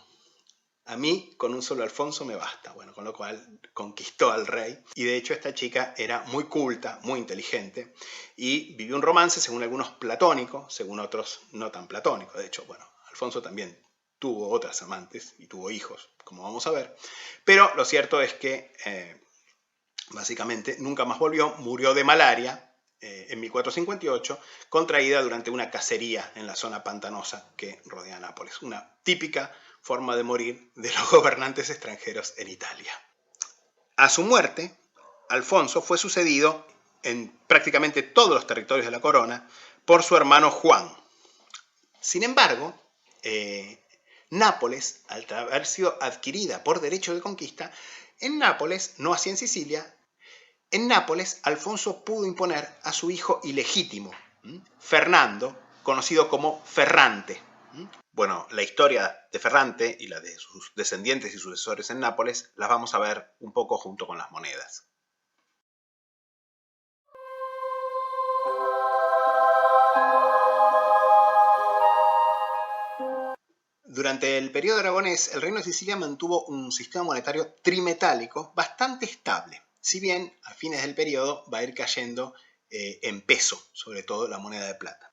A mí con un solo Alfonso me basta. Bueno, con lo cual conquistó al rey. Y de hecho esta chica era muy culta, muy inteligente. Y vivió un romance, según algunos platónico, según otros no tan platónico. De hecho, bueno, Alfonso también tuvo otras amantes y tuvo hijos, como vamos a ver. Pero lo cierto es que básicamente nunca más volvió. Murió de malaria en 1458, contraída durante una cacería en la zona pantanosa que rodea Nápoles. Una típica forma de morir de los gobernantes extranjeros en Italia. A su muerte, Alfonso fue sucedido en prácticamente todos los territorios de la corona por su hermano Juan. Sin embargo, Nápoles, al haber sido adquirida por derecho de conquista, en Nápoles, no así en Sicilia, en Nápoles Alfonso pudo imponer a su hijo ilegítimo, Fernando, conocido como Ferrante. Bueno, la historia de Ferrante y la de sus descendientes y sucesores en Nápoles las vamos a ver un poco junto con las monedas. Durante el periodo aragonés, el Reino de Sicilia mantuvo un sistema monetario trimetálico bastante estable, si bien a fines del periodo va a ir cayendo en peso, sobre todo la moneda de plata.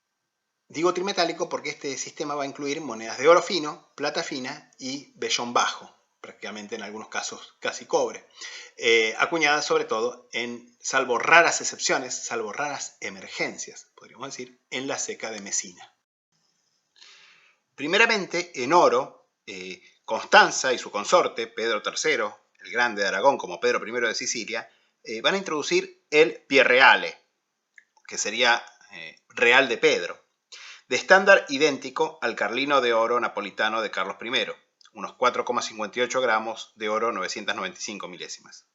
Digo trimetálico porque este sistema va a incluir monedas de oro fino, plata fina y vellón bajo, prácticamente en algunos casos casi cobre, acuñadas sobre todo salvo raras excepciones, salvo raras emergencias, podríamos decir, en la Ceca de Mesina. Primeramente, en oro, Constanza y su consorte, Pedro III, el Grande de Aragón, como Pedro I de Sicilia, van a introducir el pierreale, que sería real de Pedro, de estándar idéntico al carlino de oro napolitano de Carlos I, unos 4,58 gramos de oro 995 milésimas.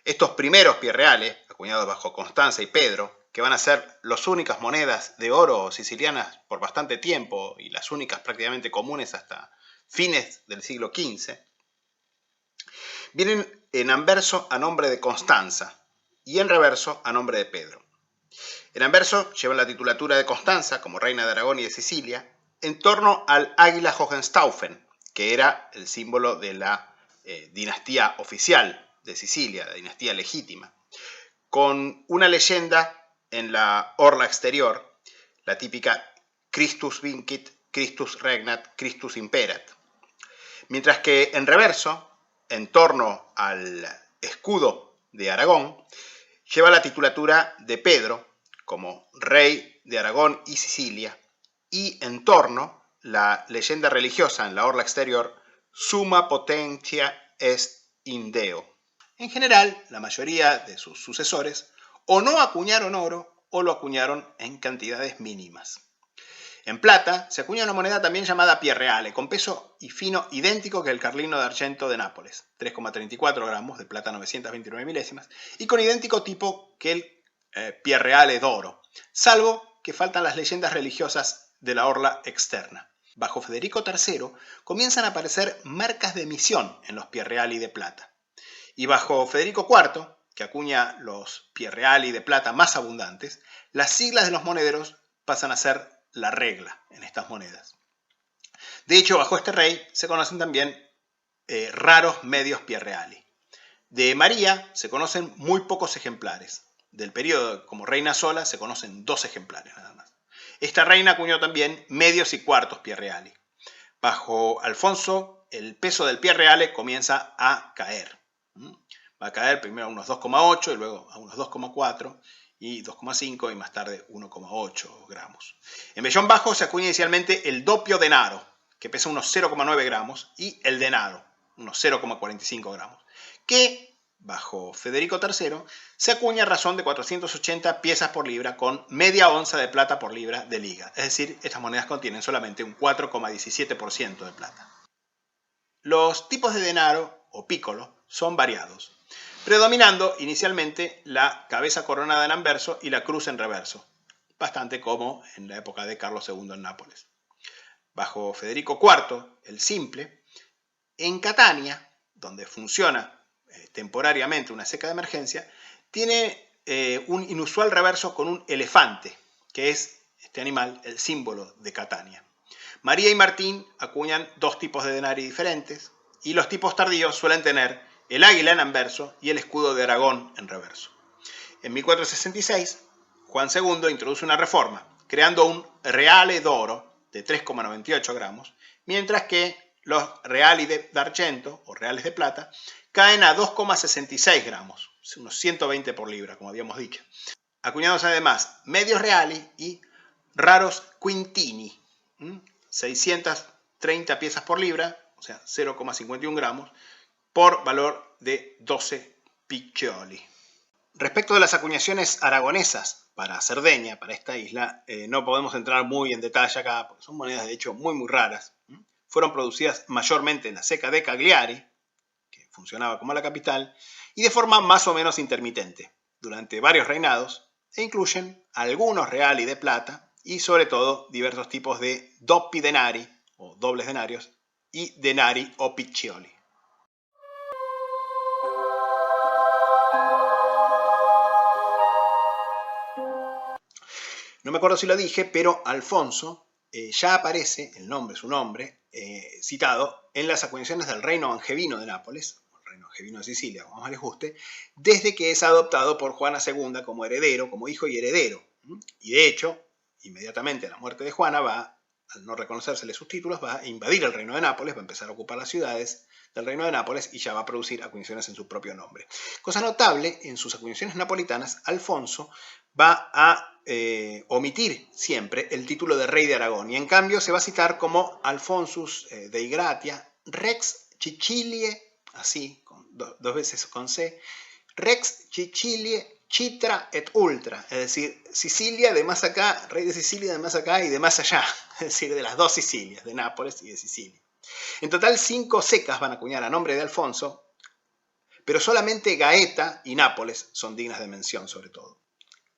Estos primeros pierreales, acuñados bajo Constanza y Pedro, que van a ser las únicas monedas de oro sicilianas por bastante tiempo y las únicas prácticamente comunes hasta fines del siglo XV, vienen en anverso a nombre de Constanza y en reverso a nombre de Pedro. En anverso llevan la titulatura de Constanza como reina de Aragón y de Sicilia en torno al águila Hohenstaufen, que era el símbolo de la dinastía oficial de Sicilia, la dinastía legítima, con una leyenda en la orla exterior, la típica Christus vincit, Christus regnat, Christus imperat. Mientras que en reverso, en torno al escudo de Aragón, lleva la titulatura de Pedro como rey de Aragón y Sicilia, y en torno la leyenda religiosa en la orla exterior, Summa potentia est in Deo. En general, la mayoría de sus sucesores o no acuñaron oro o lo acuñaron en cantidades mínimas. En plata se acuña una moneda también llamada pierreale, con peso y fino idéntico que el carlino de argento de Nápoles, 3,34 gramos de plata 929 milésimas, y con idéntico tipo que el pierreale d'oro, salvo que faltan las leyendas religiosas de la orla externa. Bajo Federico III comienzan a aparecer marcas de emisión en los pierreali de plata. Y bajo Federico IV, que acuña los pierreali de plata más abundantes, las siglas de los monederos pasan a ser la regla en estas monedas. De hecho, bajo este rey se conocen también raros medios pierreali. De María se conocen muy pocos ejemplares. Del periodo como reina sola se conocen 2 ejemplares nada más. Esta reina acuñó también medios y cuartos pierreali. Bajo Alfonso, el peso del pierreale comienza a caer. Va a caer primero a unos 2,8 y luego a unos 2,4 y 2,5 y más tarde 1,8 gramos. En vellón bajo se acuña inicialmente el doppio denaro, que pesa unos 0,9 gramos, y el denaro, unos 0,45 gramos, que bajo Federico III se acuña a razón de 480 piezas por libra con media onza de plata por libra de liga. Es decir, estas monedas contienen solamente un 4,17% de plata. Los tipos de denaro o piccolo son variados, predominando inicialmente la cabeza coronada en anverso y la cruz en reverso, bastante como en la época de Carlos II en Nápoles. Bajo Federico IV, el simple, en Catania, donde funciona temporariamente una ceca de emergencia, tiene un inusual reverso con un elefante, que es este animal el símbolo de Catania. María y Martín acuñan 2 tipos de denari diferentes, y los tipos tardíos suelen tener el águila en anverso y el escudo de Aragón en reverso. En 1466, Juan II introduce una reforma, creando un reale d'oro de 3,98 gramos, mientras que los reali d'argento o reales de plata caen a 2,66 gramos, unos 120 por libra, como habíamos dicho. Acuñados además medios reali y raros quintini, 630 piezas por libra, o sea, 0,51 gramos, por valor de 12 piccioli. Respecto de las acuñaciones aragonesas para Cerdeña, para esta isla, no podemos entrar muy en detalle acá, porque son monedas de hecho muy raras. Fueron producidas mayormente en la Ceca de Cagliari, que funcionaba como la capital, y de forma más o menos intermitente, durante varios reinados, e incluyen algunos reali de plata y sobre todo diversos tipos de doppi denari, o dobles denarios, y denari o piccioli. No me acuerdo si lo dije, pero Alfonso ya aparece, su nombre, citado en las acuñaciones del reino angevino de Nápoles, el reino angevino de Sicilia, como más les guste, desde que es adoptado por Juana II como heredero, como hijo y heredero. Y de hecho, inmediatamente a la muerte de Juana, al no reconocérsele sus títulos, va a invadir el reino de Nápoles, va a empezar a ocupar las ciudades del reino de Nápoles y ya va a producir acuñaciones en su propio nombre. Cosa notable, en sus acuñaciones napolitanas, Alfonso va a omitir siempre el título de rey de Aragón y en cambio se va a citar como Alfonsus Dei Gratia, Rex Cicilie, así, dos veces con C, Rex Cicilie Citra et Ultra, es decir, Sicilia de más acá, rey de Sicilia de más acá y de más allá, es decir, de las dos Sicilias, de Nápoles y de Sicilia. En total 5 secas van a acuñar a nombre de Alfonso, pero solamente Gaeta y Nápoles son dignas de mención sobre todo.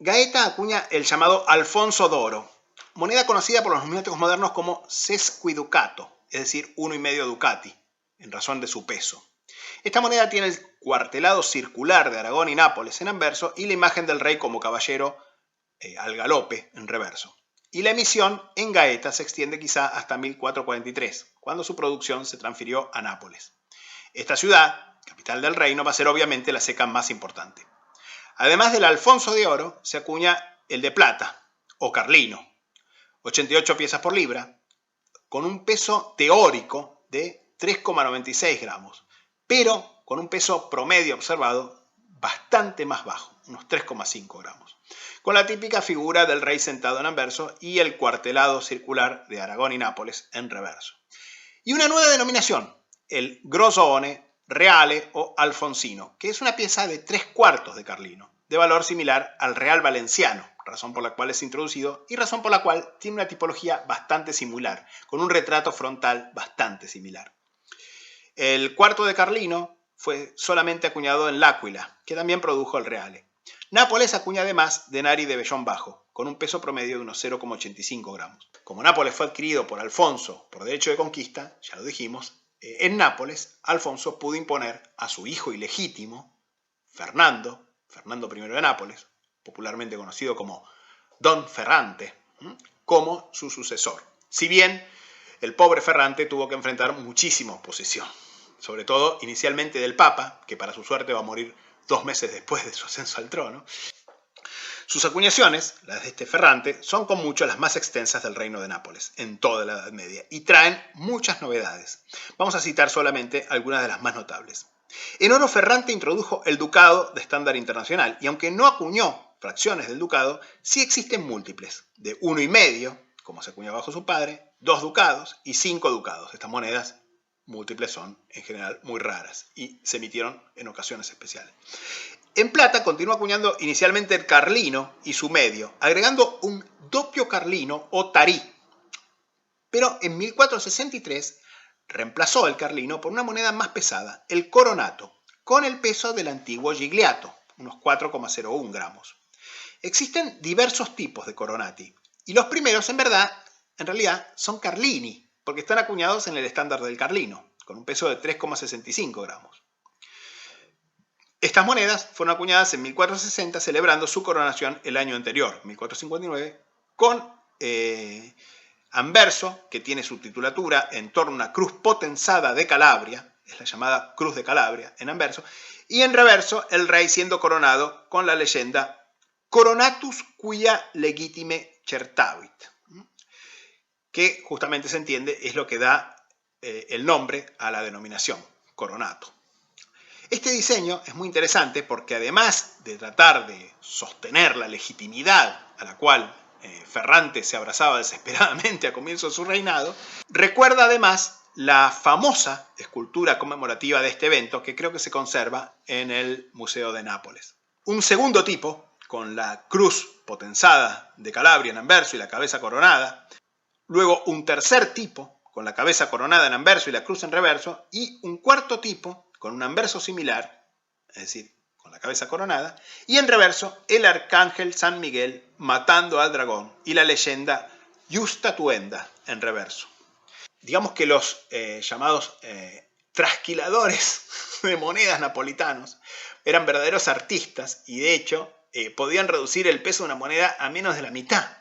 Gaeta acuña el llamado Alfonso d'Oro, moneda conocida por los numismáticos modernos como sesquiducato, es decir, 1,5 ducati, en razón de su peso. Esta moneda tiene el cuartelado circular de Aragón y Nápoles en anverso y la imagen del rey como caballero al galope en reverso. Y la emisión en Gaeta se extiende quizá hasta 1443, cuando su producción se transfirió a Nápoles. Esta ciudad, capital del reino, va a ser obviamente la ceca más importante. Además del Alfonso de oro, se acuña el de plata, o carlino, 88 piezas por libra, con un peso teórico de 3,96 gramos, pero con un peso promedio observado bastante más bajo, unos 3,5 gramos, con la típica figura del rey sentado en anverso y el cuartelado circular de Aragón y Nápoles en reverso. Y una nueva denominación, el grossone reale o alfonsino, que es una pieza de 3/4 de carlino, de valor similar al real valenciano, razón por la cual es introducido y razón por la cual tiene una tipología bastante similar, con un retrato frontal bastante similar. El cuarto de carlino fue solamente acuñado en L'Aquila, que también produjo el reale. Nápoles acuña además denari de vellón bajo, con un peso promedio de unos 0,85 gramos. Como Nápoles fue adquirido por Alfonso por derecho de conquista, ya lo dijimos, en Nápoles Alfonso pudo imponer a su hijo ilegítimo, Fernando I de Nápoles, popularmente conocido como Don Ferrante, como su sucesor. Si bien el pobre Ferrante tuvo que enfrentar muchísima oposición, sobre todo inicialmente del Papa, que para su suerte va a morir 2 meses después de su ascenso al trono. Sus acuñaciones, las de este Ferrante, son con mucho las más extensas del reino de Nápoles, en toda la Edad Media, y traen muchas novedades. Vamos a citar solamente algunas de las más notables. En oro, Ferrante introdujo el ducado de estándar internacional, y aunque no acuñó fracciones del ducado, sí existen múltiples, de 1,5, como se acuñó bajo su padre, 2 ducados y 5 ducados. Estas monedas múltiples son, en general, muy raras y se emitieron en ocasiones especiales. En plata continuó acuñando inicialmente el carlino y su medio, agregando un doppio carlino o tarí. Pero en 1463 reemplazó el carlino por una moneda más pesada, el coronato, con el peso del antiguo gigliato, unos 4,01 gramos. Existen diversos tipos de coronati, y los primeros en realidad son carlini, porque están acuñados en el estándar del carlino, con un peso de 3,65 gramos. Estas monedas fueron acuñadas en 1460, celebrando su coronación el año anterior, 1459, con anverso, que tiene su titulatura en torno a una cruz potenzada de Calabria, es la llamada Cruz de Calabria en anverso, y en reverso el rey siendo coronado con la leyenda Coronatus quia legitime certavit, que justamente se entiende es lo que da el nombre a la denominación, coronato. Este diseño es muy interesante porque además de tratar de sostener la legitimidad a la cual Ferrante se abrazaba desesperadamente a comienzo de su reinado, recuerda además la famosa escultura conmemorativa de este evento, que creo que se conserva en el Museo de Nápoles. Un segundo tipo, con la cruz potenzada de Calabria en anverso y la cabeza coronada. Luego un tercer tipo, con la cabeza coronada en anverso y la cruz en reverso. Y un cuarto tipo, con un anverso similar, es decir, con la cabeza coronada. Y en reverso, el arcángel San Miguel matando al dragón y la leyenda Justa Tuenda en reverso. Digamos que los llamados trasquiladores de monedas napolitanos eran verdaderos artistas y de hecho podían reducir el peso de una moneda a menos de la mitad.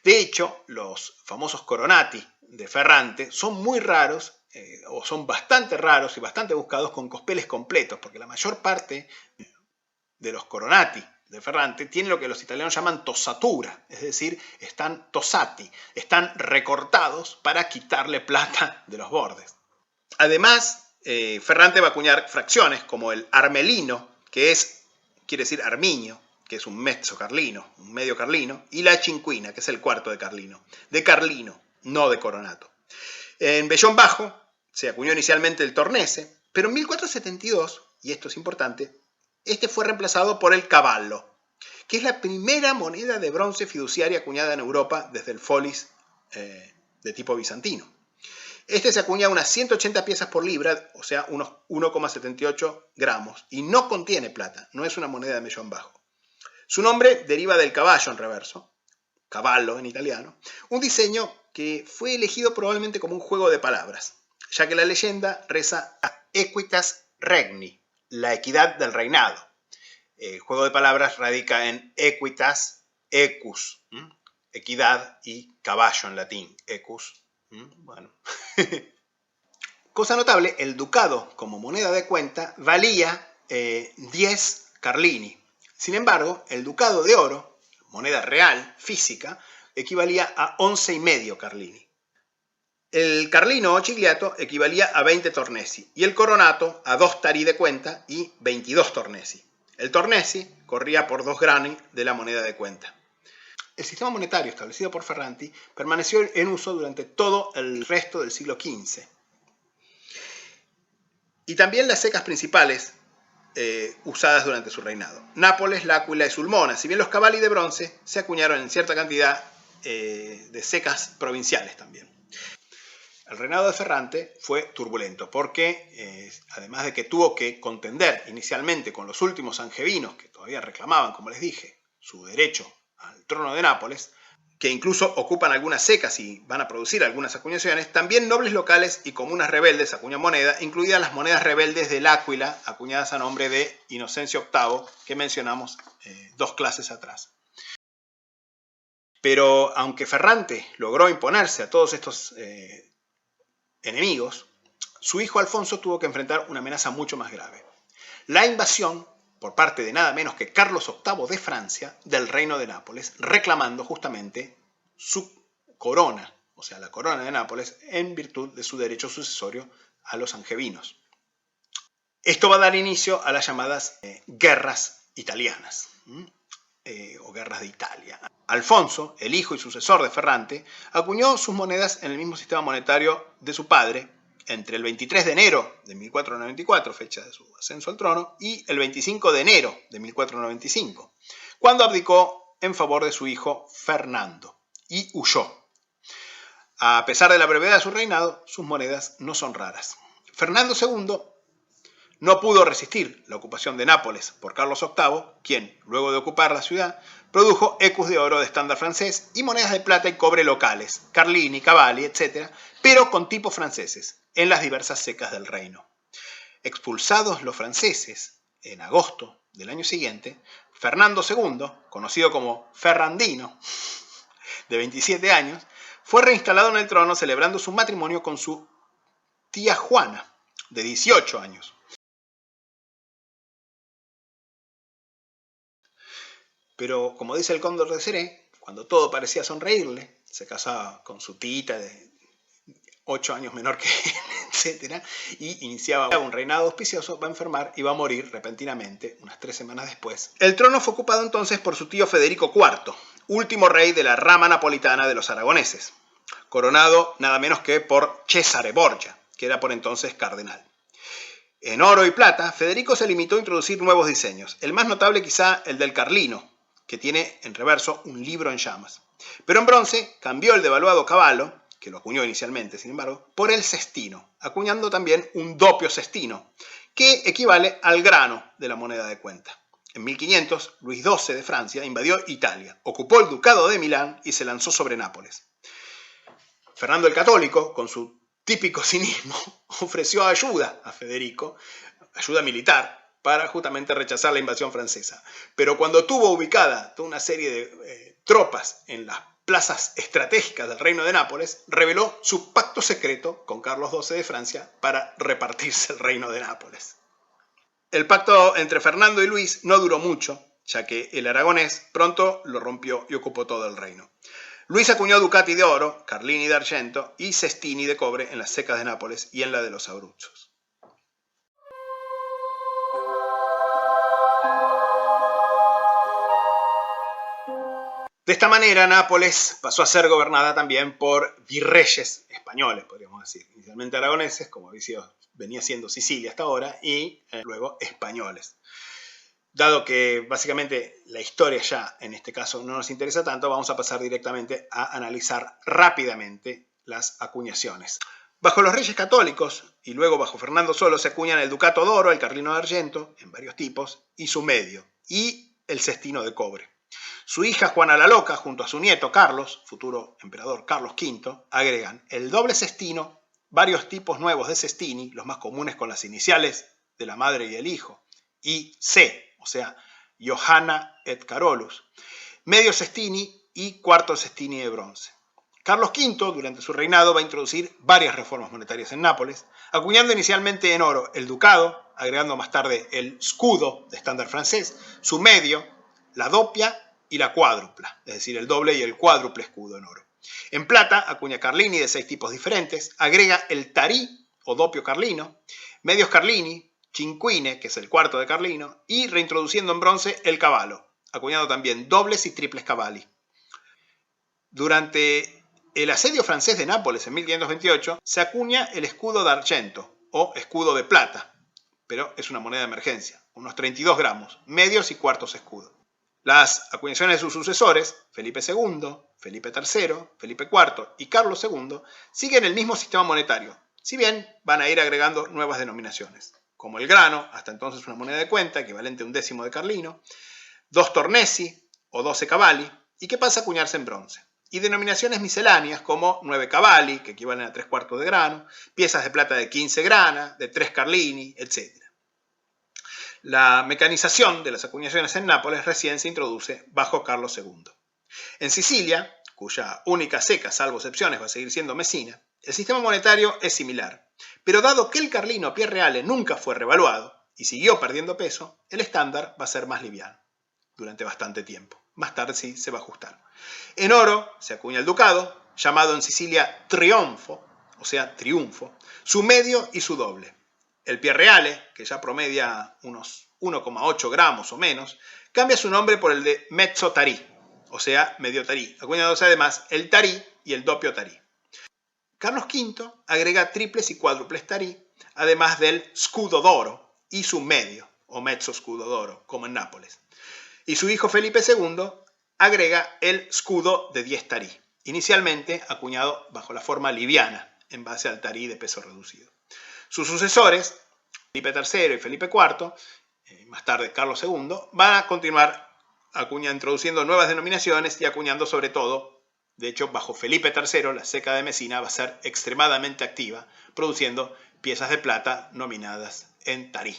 De hecho, los famosos coronati de Ferrante son muy raros, o son bastante raros y bastante buscados con cospeles completos, porque la mayor parte de los coronati de Ferrante tienen lo que los italianos llaman tossatura, es decir, están tossati, están recortados para quitarle plata de los bordes. Además, Ferrante va a acuñar fracciones como el armelino, que quiere decir armiño, que es un mezzo carlino, un medio carlino, y la cinquina, que es el cuarto de carlino, no de coronato. En vellón bajo se acuñó inicialmente el tornese, pero en 1472, y esto es importante, este fue reemplazado por el cavallo, que es la primera moneda de bronce fiduciaria acuñada en Europa desde el folis de tipo bizantino. Este se acuña unas 180 piezas por libra, o sea, unos 1,78 gramos, y no contiene plata, no es una moneda de vellón bajo. Su nombre deriva del caballo en reverso, cavallo en italiano, un diseño que fue elegido probablemente como un juego de palabras, ya que la leyenda reza equitas regni, la equidad del reinado. El juego de palabras radica en equitas, equus, equidad, y caballo en latín, equus. Bueno. Cosa notable, el ducado como moneda de cuenta valía 10 carlini. Sin embargo, el ducado de oro, moneda real, física, equivalía a 11,5 carlini. El carlino o chigliato equivalía a 20 tornesi y el coronato a 2 tari de cuenta y 22 tornesi. El tornesi corría por 2 grani de la moneda de cuenta. El sistema monetario establecido por Ferrante permaneció en uso durante todo el resto del siglo XV. Y también las secas principales usadas durante su reinado. Nápoles, L'Aquila y Sulmona. Si bien los cavalli de bronce se acuñaron en cierta cantidad de secas provinciales también. El reinado de Ferrante fue turbulento porque, además de que tuvo que contender inicialmente con los últimos angevinos que todavía reclamaban, como les dije, su derecho al trono de Nápoles, que incluso ocupan algunas secas y van a producir algunas acuñaciones, también nobles locales y comunas rebeldes acuñan moneda, incluidas las monedas rebeldes del Áquila, acuñadas a nombre de Inocencio VIII, que mencionamos 2 clases atrás. Pero aunque Ferrante logró imponerse a todos estos enemigos, su hijo Alfonso tuvo que enfrentar una amenaza mucho más grave. La invasión por parte de nada menos que Carlos VIII de Francia del reino de Nápoles, reclamando justamente su corona, o sea, la corona de Nápoles, en virtud de su derecho sucesorio a los angevinos. Esto va a dar inicio a las llamadas guerras italianas, o guerras de Italia. Alfonso, el hijo y sucesor de Ferrante, acuñó sus monedas en el mismo sistema monetario de su padre entre el 23 de enero de 1494, fecha de su ascenso al trono, y el 25 de enero de 1495, cuando abdicó en favor de su hijo Fernando y huyó. A pesar de la brevedad de su reinado, sus monedas no son raras. Fernando II no pudo resistir la ocupación de Nápoles por Carlos VIII, quien, luego de ocupar la ciudad, produjo ecus de oro de estándar francés y monedas de plata y cobre locales, carlini, cavalli, etc., pero con tipos franceses, en las diversas secas del reino. Expulsados los franceses en agosto del año siguiente, Fernando II, conocido como Ferrandino, de 27 años, fue reinstalado en el trono celebrando su matrimonio con su tía Juana, de 18 años. Pero, como dice el cóndor de Seré, cuando todo parecía sonreírle, se casaba con su tita de 8 años menor que él, etc., y iniciaba un reinado auspicioso, va a enfermar y va a morir repentinamente, unas 3 semanas después. El trono fue ocupado entonces por su tío Federico IV, último rey de la rama napolitana de los aragoneses. coronado nada menos que por Cesare Borgia, que era por entonces cardenal. En oro y plata, Federico se limitó a introducir nuevos diseños, el más notable quizá el del Carlino, que tiene en reverso un libro en llamas. Pero en bronce cambió el devaluado cavallo, que lo acuñó inicialmente, sin embargo, por el cestino, acuñando también un doppio cestino, que equivale al grano de la moneda de cuenta. En 1500, Luis XII de Francia invadió Italia, ocupó el ducado de Milán y se lanzó sobre Nápoles. Fernando el Católico, con su típico cinismo, ofreció ayuda a Federico, ayuda militar, para justamente rechazar la invasión francesa. Pero cuando tuvo ubicada toda una serie de tropas en las plazas estratégicas del reino de Nápoles, reveló su pacto secreto con Carlos XII de Francia para repartirse el reino de Nápoles. El pacto entre Fernando y Luis no duró mucho, ya que el aragonés pronto lo rompió y ocupó todo el reino. Luis acuñó ducati de oro, carlini de argento y cestini de cobre en las secas de Nápoles y en la de los Abruzos. De esta manera, Nápoles pasó a ser gobernada también por virreyes españoles, podríamos decir. Inicialmente aragoneses, como venía siendo Sicilia hasta ahora, y luego españoles. Dado que básicamente la historia ya en este caso no nos interesa tanto, vamos a pasar directamente a analizar rápidamente las acuñaciones. Bajo los reyes católicos y luego bajo Fernando solo se acuñan el ducato d'oro, el carlino de argento, en varios tipos, y su medio, y el cestino de cobre. Su hija Juana la Loca, junto a su nieto Carlos, futuro emperador Carlos V, agregan el doble cestino, varios tipos nuevos de cestini, los más comunes con las iniciales de la madre y el hijo, y C, o sea, Johanna et Carolus, medio cestini y cuarto cestini de bronce. Carlos V, durante su reinado, va a introducir varias reformas monetarias en Nápoles, acuñando inicialmente en oro el ducado, agregando más tarde el scudo de estándar francés, su medio, la doppia y la cuádrupla, es decir, el doble y el cuádruple escudo en oro. En plata, acuña carlini de 6 tipos diferentes, agrega el tarí o doppio carlino, medios carlini, cinquine, que es el cuarto de carlino, y reintroduciendo en bronce el cavallo, acuñando también dobles y triples cavalli. Durante el asedio francés de Nápoles en 1528, se acuña el escudo de argento o escudo de plata, pero es una moneda de emergencia, unos 32 gramos, medios y cuartos escudo. Las acuñaciones de sus sucesores, Felipe II, Felipe III, Felipe IV y Carlos II, siguen el mismo sistema monetario, si bien van a ir agregando nuevas denominaciones, como el grano, hasta entonces una moneda de cuenta, equivalente a un décimo de carlino, 2 tornesi o 12 cavalli, y que pasa a acuñarse en bronce, y denominaciones misceláneas como 9 cavalli, que equivalen a 3/4 de grano, piezas de plata de 15 grana, de 3 carlini, etc. La mecanización de las acuñaciones en Nápoles recién se introduce bajo Carlos II. En Sicilia, cuya única ceca, salvo excepciones, va a seguir siendo Mesina, el sistema monetario es similar, pero dado que el carlino Pier Reale nunca fue revaluado y siguió perdiendo peso, el estándar va a ser más liviano durante bastante tiempo. Más tarde sí se va a ajustar. En oro se acuña el ducado, llamado en Sicilia trionfo, o sea, triunfo, su medio y su doble. El Pier Reale, que ya promedia unos 1,8 gramos o menos, cambia su nombre por el de mezzo tarí, o sea, medio tarí, acuñándose además el tarí y el doppio tarí. Carlos V agrega triples y cuádruples tarí, además del scudo d'oro y su medio, o mezzo scudo d'oro, como en Nápoles. Y su hijo Felipe II agrega el scudo de 10 tarí, inicialmente acuñado bajo la forma liviana, en base al tarí de peso reducido. Sus sucesores, Felipe III y Felipe IV, más tarde Carlos II, van a continuar introduciendo nuevas denominaciones y acuñando sobre todo, de hecho bajo Felipe III, la ceca de Mesina va a ser extremadamente activa, produciendo piezas de plata nominadas en tarí.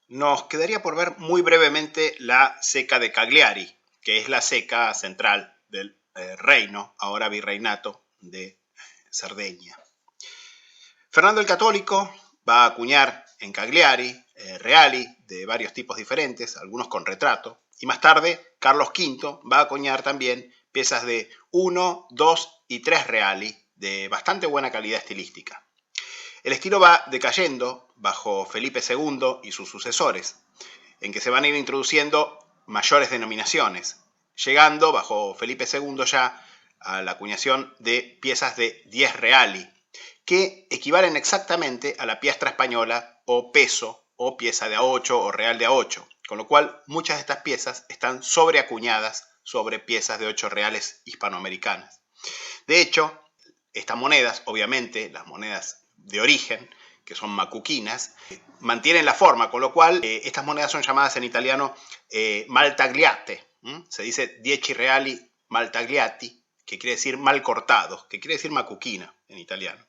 Nos quedaría por ver muy brevemente la ceca de Cagliari, que es la ceca central del reino, ahora virreinato, de Cerdeña. Fernando el Católico va a acuñar en Cagliari reali de varios tipos diferentes, algunos con retrato, y más tarde Carlos V va a acuñar también piezas de 1, 2 y 3 reali de bastante buena calidad estilística. El estilo va decayendo bajo Felipe II y sus sucesores, en que se van a ir introduciendo mayores denominaciones, llegando bajo Felipe II ya a la acuñación de piezas de 10 reali, que equivalen exactamente a la piastra española o peso o pieza de A8 o real de A8, con lo cual muchas de estas piezas están sobreacuñadas sobre piezas de 8 reales hispanoamericanas. De hecho, estas monedas, obviamente, las monedas de origen, que son macuquinas, mantienen la forma, con lo cual estas monedas son llamadas en italiano maltagliate. Se dice 10 reali maltagliati, que quiere decir mal cortados, que quiere decir macuquina en italiano.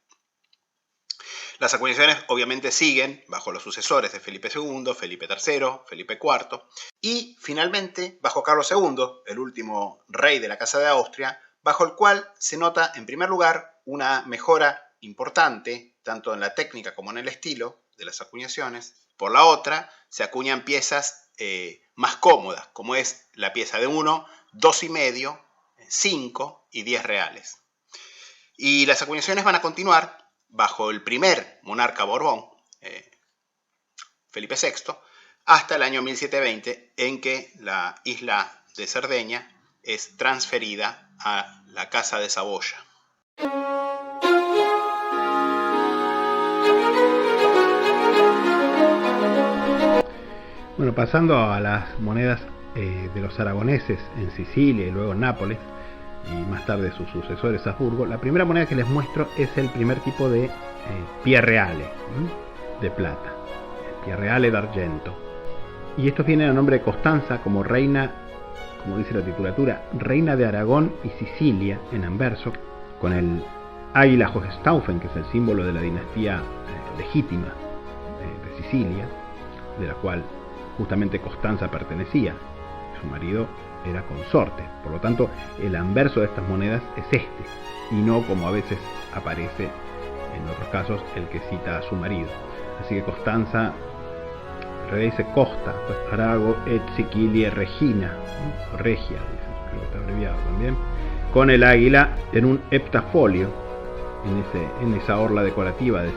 Las acuñaciones obviamente siguen bajo los sucesores de Felipe II, Felipe III, Felipe IV y finalmente bajo Carlos II, el último rey de la Casa de Austria, bajo el cual se nota en primer lugar una mejora importante tanto en la técnica como en el estilo de las acuñaciones. Por la otra, se acuñan piezas más cómodas, como es la pieza de 1, 2,5, 5 y 10 reales. Y las acuñaciones van a continuar bajo el primer monarca Borbón, Felipe VI, hasta el año 1720, en que la isla de Cerdeña es transferida a la Casa de Saboya. Bueno, pasando a las monedas de los aragoneses en Sicilia y luego en Nápoles, y más tarde sus sucesores Habsburgo, la primera moneda que les muestro es el primer tipo de pie reale de plata, pie reale d'argento. Y estos vienen a nombre de Costanza como reina, como dice la titulatura, reina de Aragón y Sicilia en anverso, con el águila Hohenstaufen, que es el símbolo de la dinastía legítima de Sicilia, de la cual justamente Costanza pertenecía. Su marido era consorte, por lo tanto el anverso de estas monedas es este, y no como a veces aparece en otros casos el que cita a su marido. Así que Costanza, en realidad dice Costa, pues Arago et Sicilia Regina, o Regia, creo que está abreviado también, con el águila en un heptafolio, en esa orla decorativa de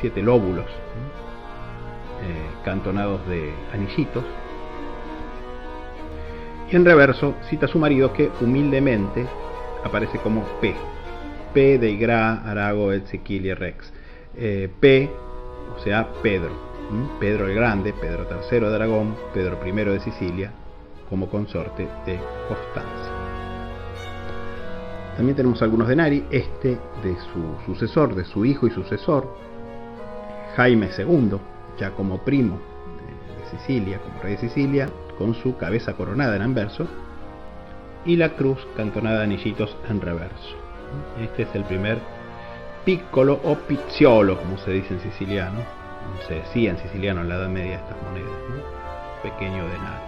siete lóbulos, cantonados de anillitos. Y en reverso cita a su marido, que humildemente aparece como P de Igra, Arago et Sicilia Rex. P, o sea, Pedro. Pedro el Grande, Pedro III de Aragón, Pedro I de Sicilia, como consorte de Constanza. También tenemos algunos denari, este de su sucesor, de su hijo y sucesor, Jaime II, ya como primo de Sicilia, como rey de Sicilia, con su cabeza coronada en anverso y la cruz cantonada de anillitos en reverso. Este es el primer piccolo o picciolo, como se dice en siciliano, se decía en siciliano en la Edad Media estas monedas, ¿no? Pequeño denario.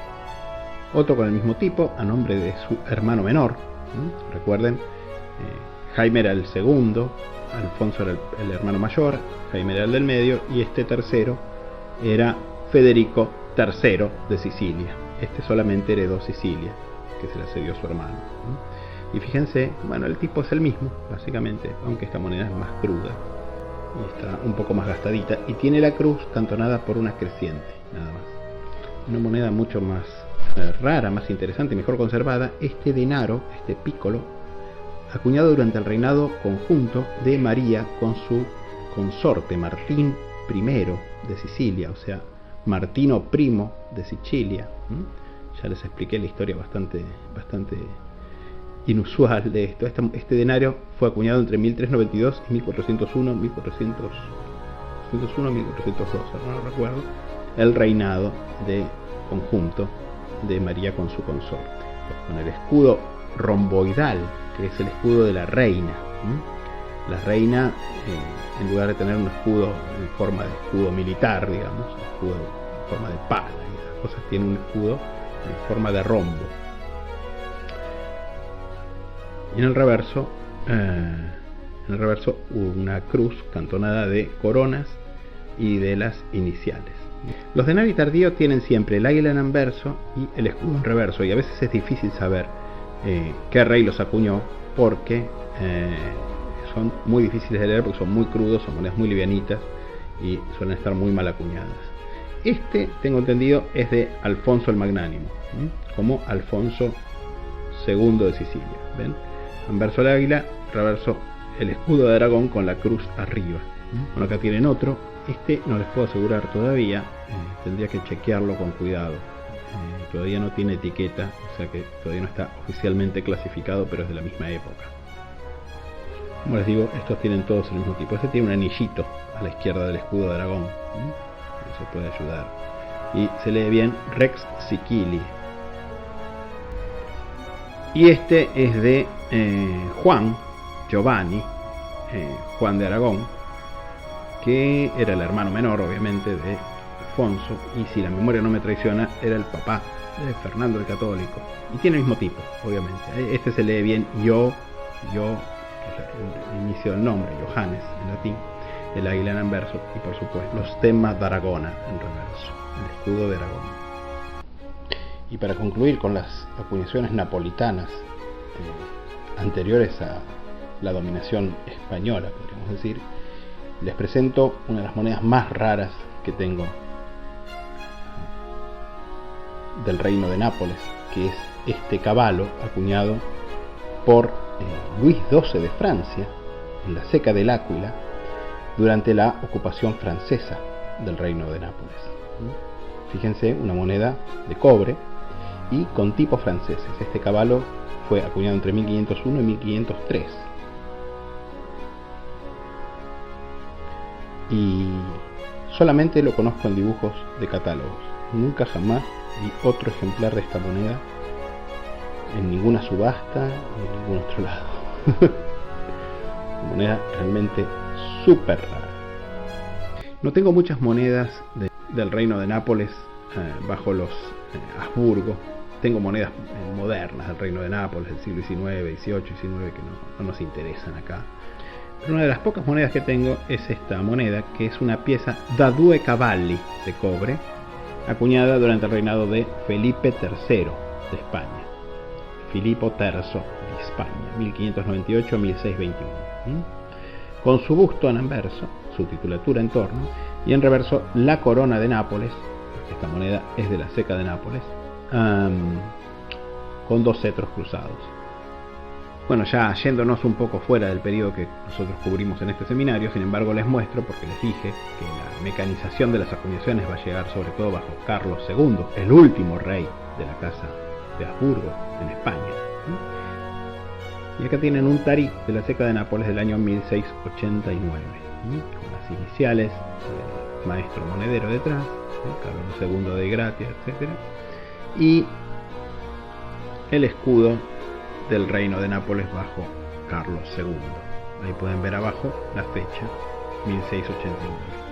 Otro con el mismo tipo, a nombre de su hermano menor, ¿no? Recuerden, Jaime era el segundo, Alfonso era el hermano mayor, Jaime era el del medio, y este tercero era Federico III de Sicilia. Este solamente heredó Sicilia, que se la cedió a su hermano, ¿no? Y fíjense, bueno, el tipo es el mismo, básicamente, aunque esta moneda es más cruda y está un poco más gastadita, y tiene la cruz cantonada por una creciente, nada más. Una moneda mucho más rara, más interesante, mejor conservada, este denaro, este piccolo, acuñado durante el reinado conjunto de María con su consorte Martín I de Sicilia, o sea, Martino Primo de Sicilia. Ya les expliqué la historia bastante inusual de esto. Este denario fue acuñado entre 1392 y 1401, 1402, no recuerdo, el reinado de conjunto de María con su consorte, con el escudo romboidal, que es el escudo de la reina. La reina, en lugar de tener un escudo en forma de escudo militar, digamos, escudo en forma de pala y esas cosas, tiene un escudo en forma de rombo. Y en el reverso una cruz cantonada de coronas y de las iniciales. Los denari tardíos tienen siempre el águila en anverso y el escudo en reverso, y a veces es difícil saber qué rey los acuñó, porque son muy difíciles de leer, porque son muy crudos, son monedas muy livianitas y suelen estar muy mal acuñadas. Este, tengo entendido, es de Alfonso el Magnánimo, como Alfonso II de Sicilia. ¿Ven? Anverso el águila, reverso el escudo de Aragón con la cruz arriba. Bueno, acá tienen otro. Este no les puedo asegurar todavía, tendría que chequearlo con cuidado. Todavía no tiene etiqueta, o sea que todavía no está oficialmente clasificado, pero es de la misma época. Como les digo, estos tienen todos el mismo tipo. Este tiene un anillito a la izquierda del escudo de Aragón, eso puede ayudar. Y se lee bien Rex Sicili. Y este es de Giovanni Juan de Aragón, que era el hermano menor, obviamente, de Alfonso, y si la memoria no me traiciona, era el papá de Fernando el Católico, y tiene el mismo tipo, obviamente. Este se lee bien Yo, que es el inicio del nombre, Johannes en latín, el águila en anverso, y por supuesto los temas de Aragona en reverso, el escudo de Aragón. Y para concluir con las acuñaciones napolitanas anteriores a la dominación española, podríamos decir, les presento una de las monedas más raras que tengo del reino de Nápoles, que es este caballo acuñado por Luis XII de Francia en la Seca del Áquila durante la ocupación francesa del reino de Nápoles. Fíjense, una moneda de cobre y con tipos franceses. Este caballo fue acuñado entre 1501 y 1503. Y solamente lo conozco en dibujos de catálogos. Nunca jamás vi otro ejemplar de esta moneda en ninguna subasta ni en ningún otro lado. Una moneda realmente súper rara. No tengo muchas monedas del reino de Nápoles bajo los Habsburgo. Tengo monedas modernas del reino de Nápoles del siglo XIX, XVIII, XIX que no nos interesan acá. Pero una de las pocas monedas que tengo es esta moneda, que es una pieza da due cavalli de cobre, acuñada durante el reinado de Felipe III de España. Filipo III de España, 1598-1621. Con su busto en anverso, su titulatura en torno, y en reverso la corona de Nápoles, porque esta moneda es de la Seca de Nápoles, con dos cetros cruzados. Bueno, ya yéndonos un poco fuera del periodo que nosotros cubrimos en este seminario, sin embargo les muestro, porque les dije que la mecanización de las acuñaciones va a llegar sobre todo bajo Carlos II, el último rey de la casa de Habsburgo en España. Y acá tienen un tarí de la Seca de Nápoles del año 1689, con las iniciales del maestro monedero detrás, Carlos II de Gratia, etc. Y el escudo del reino de Nápoles bajo Carlos II. Ahí pueden ver abajo la fecha, 1689.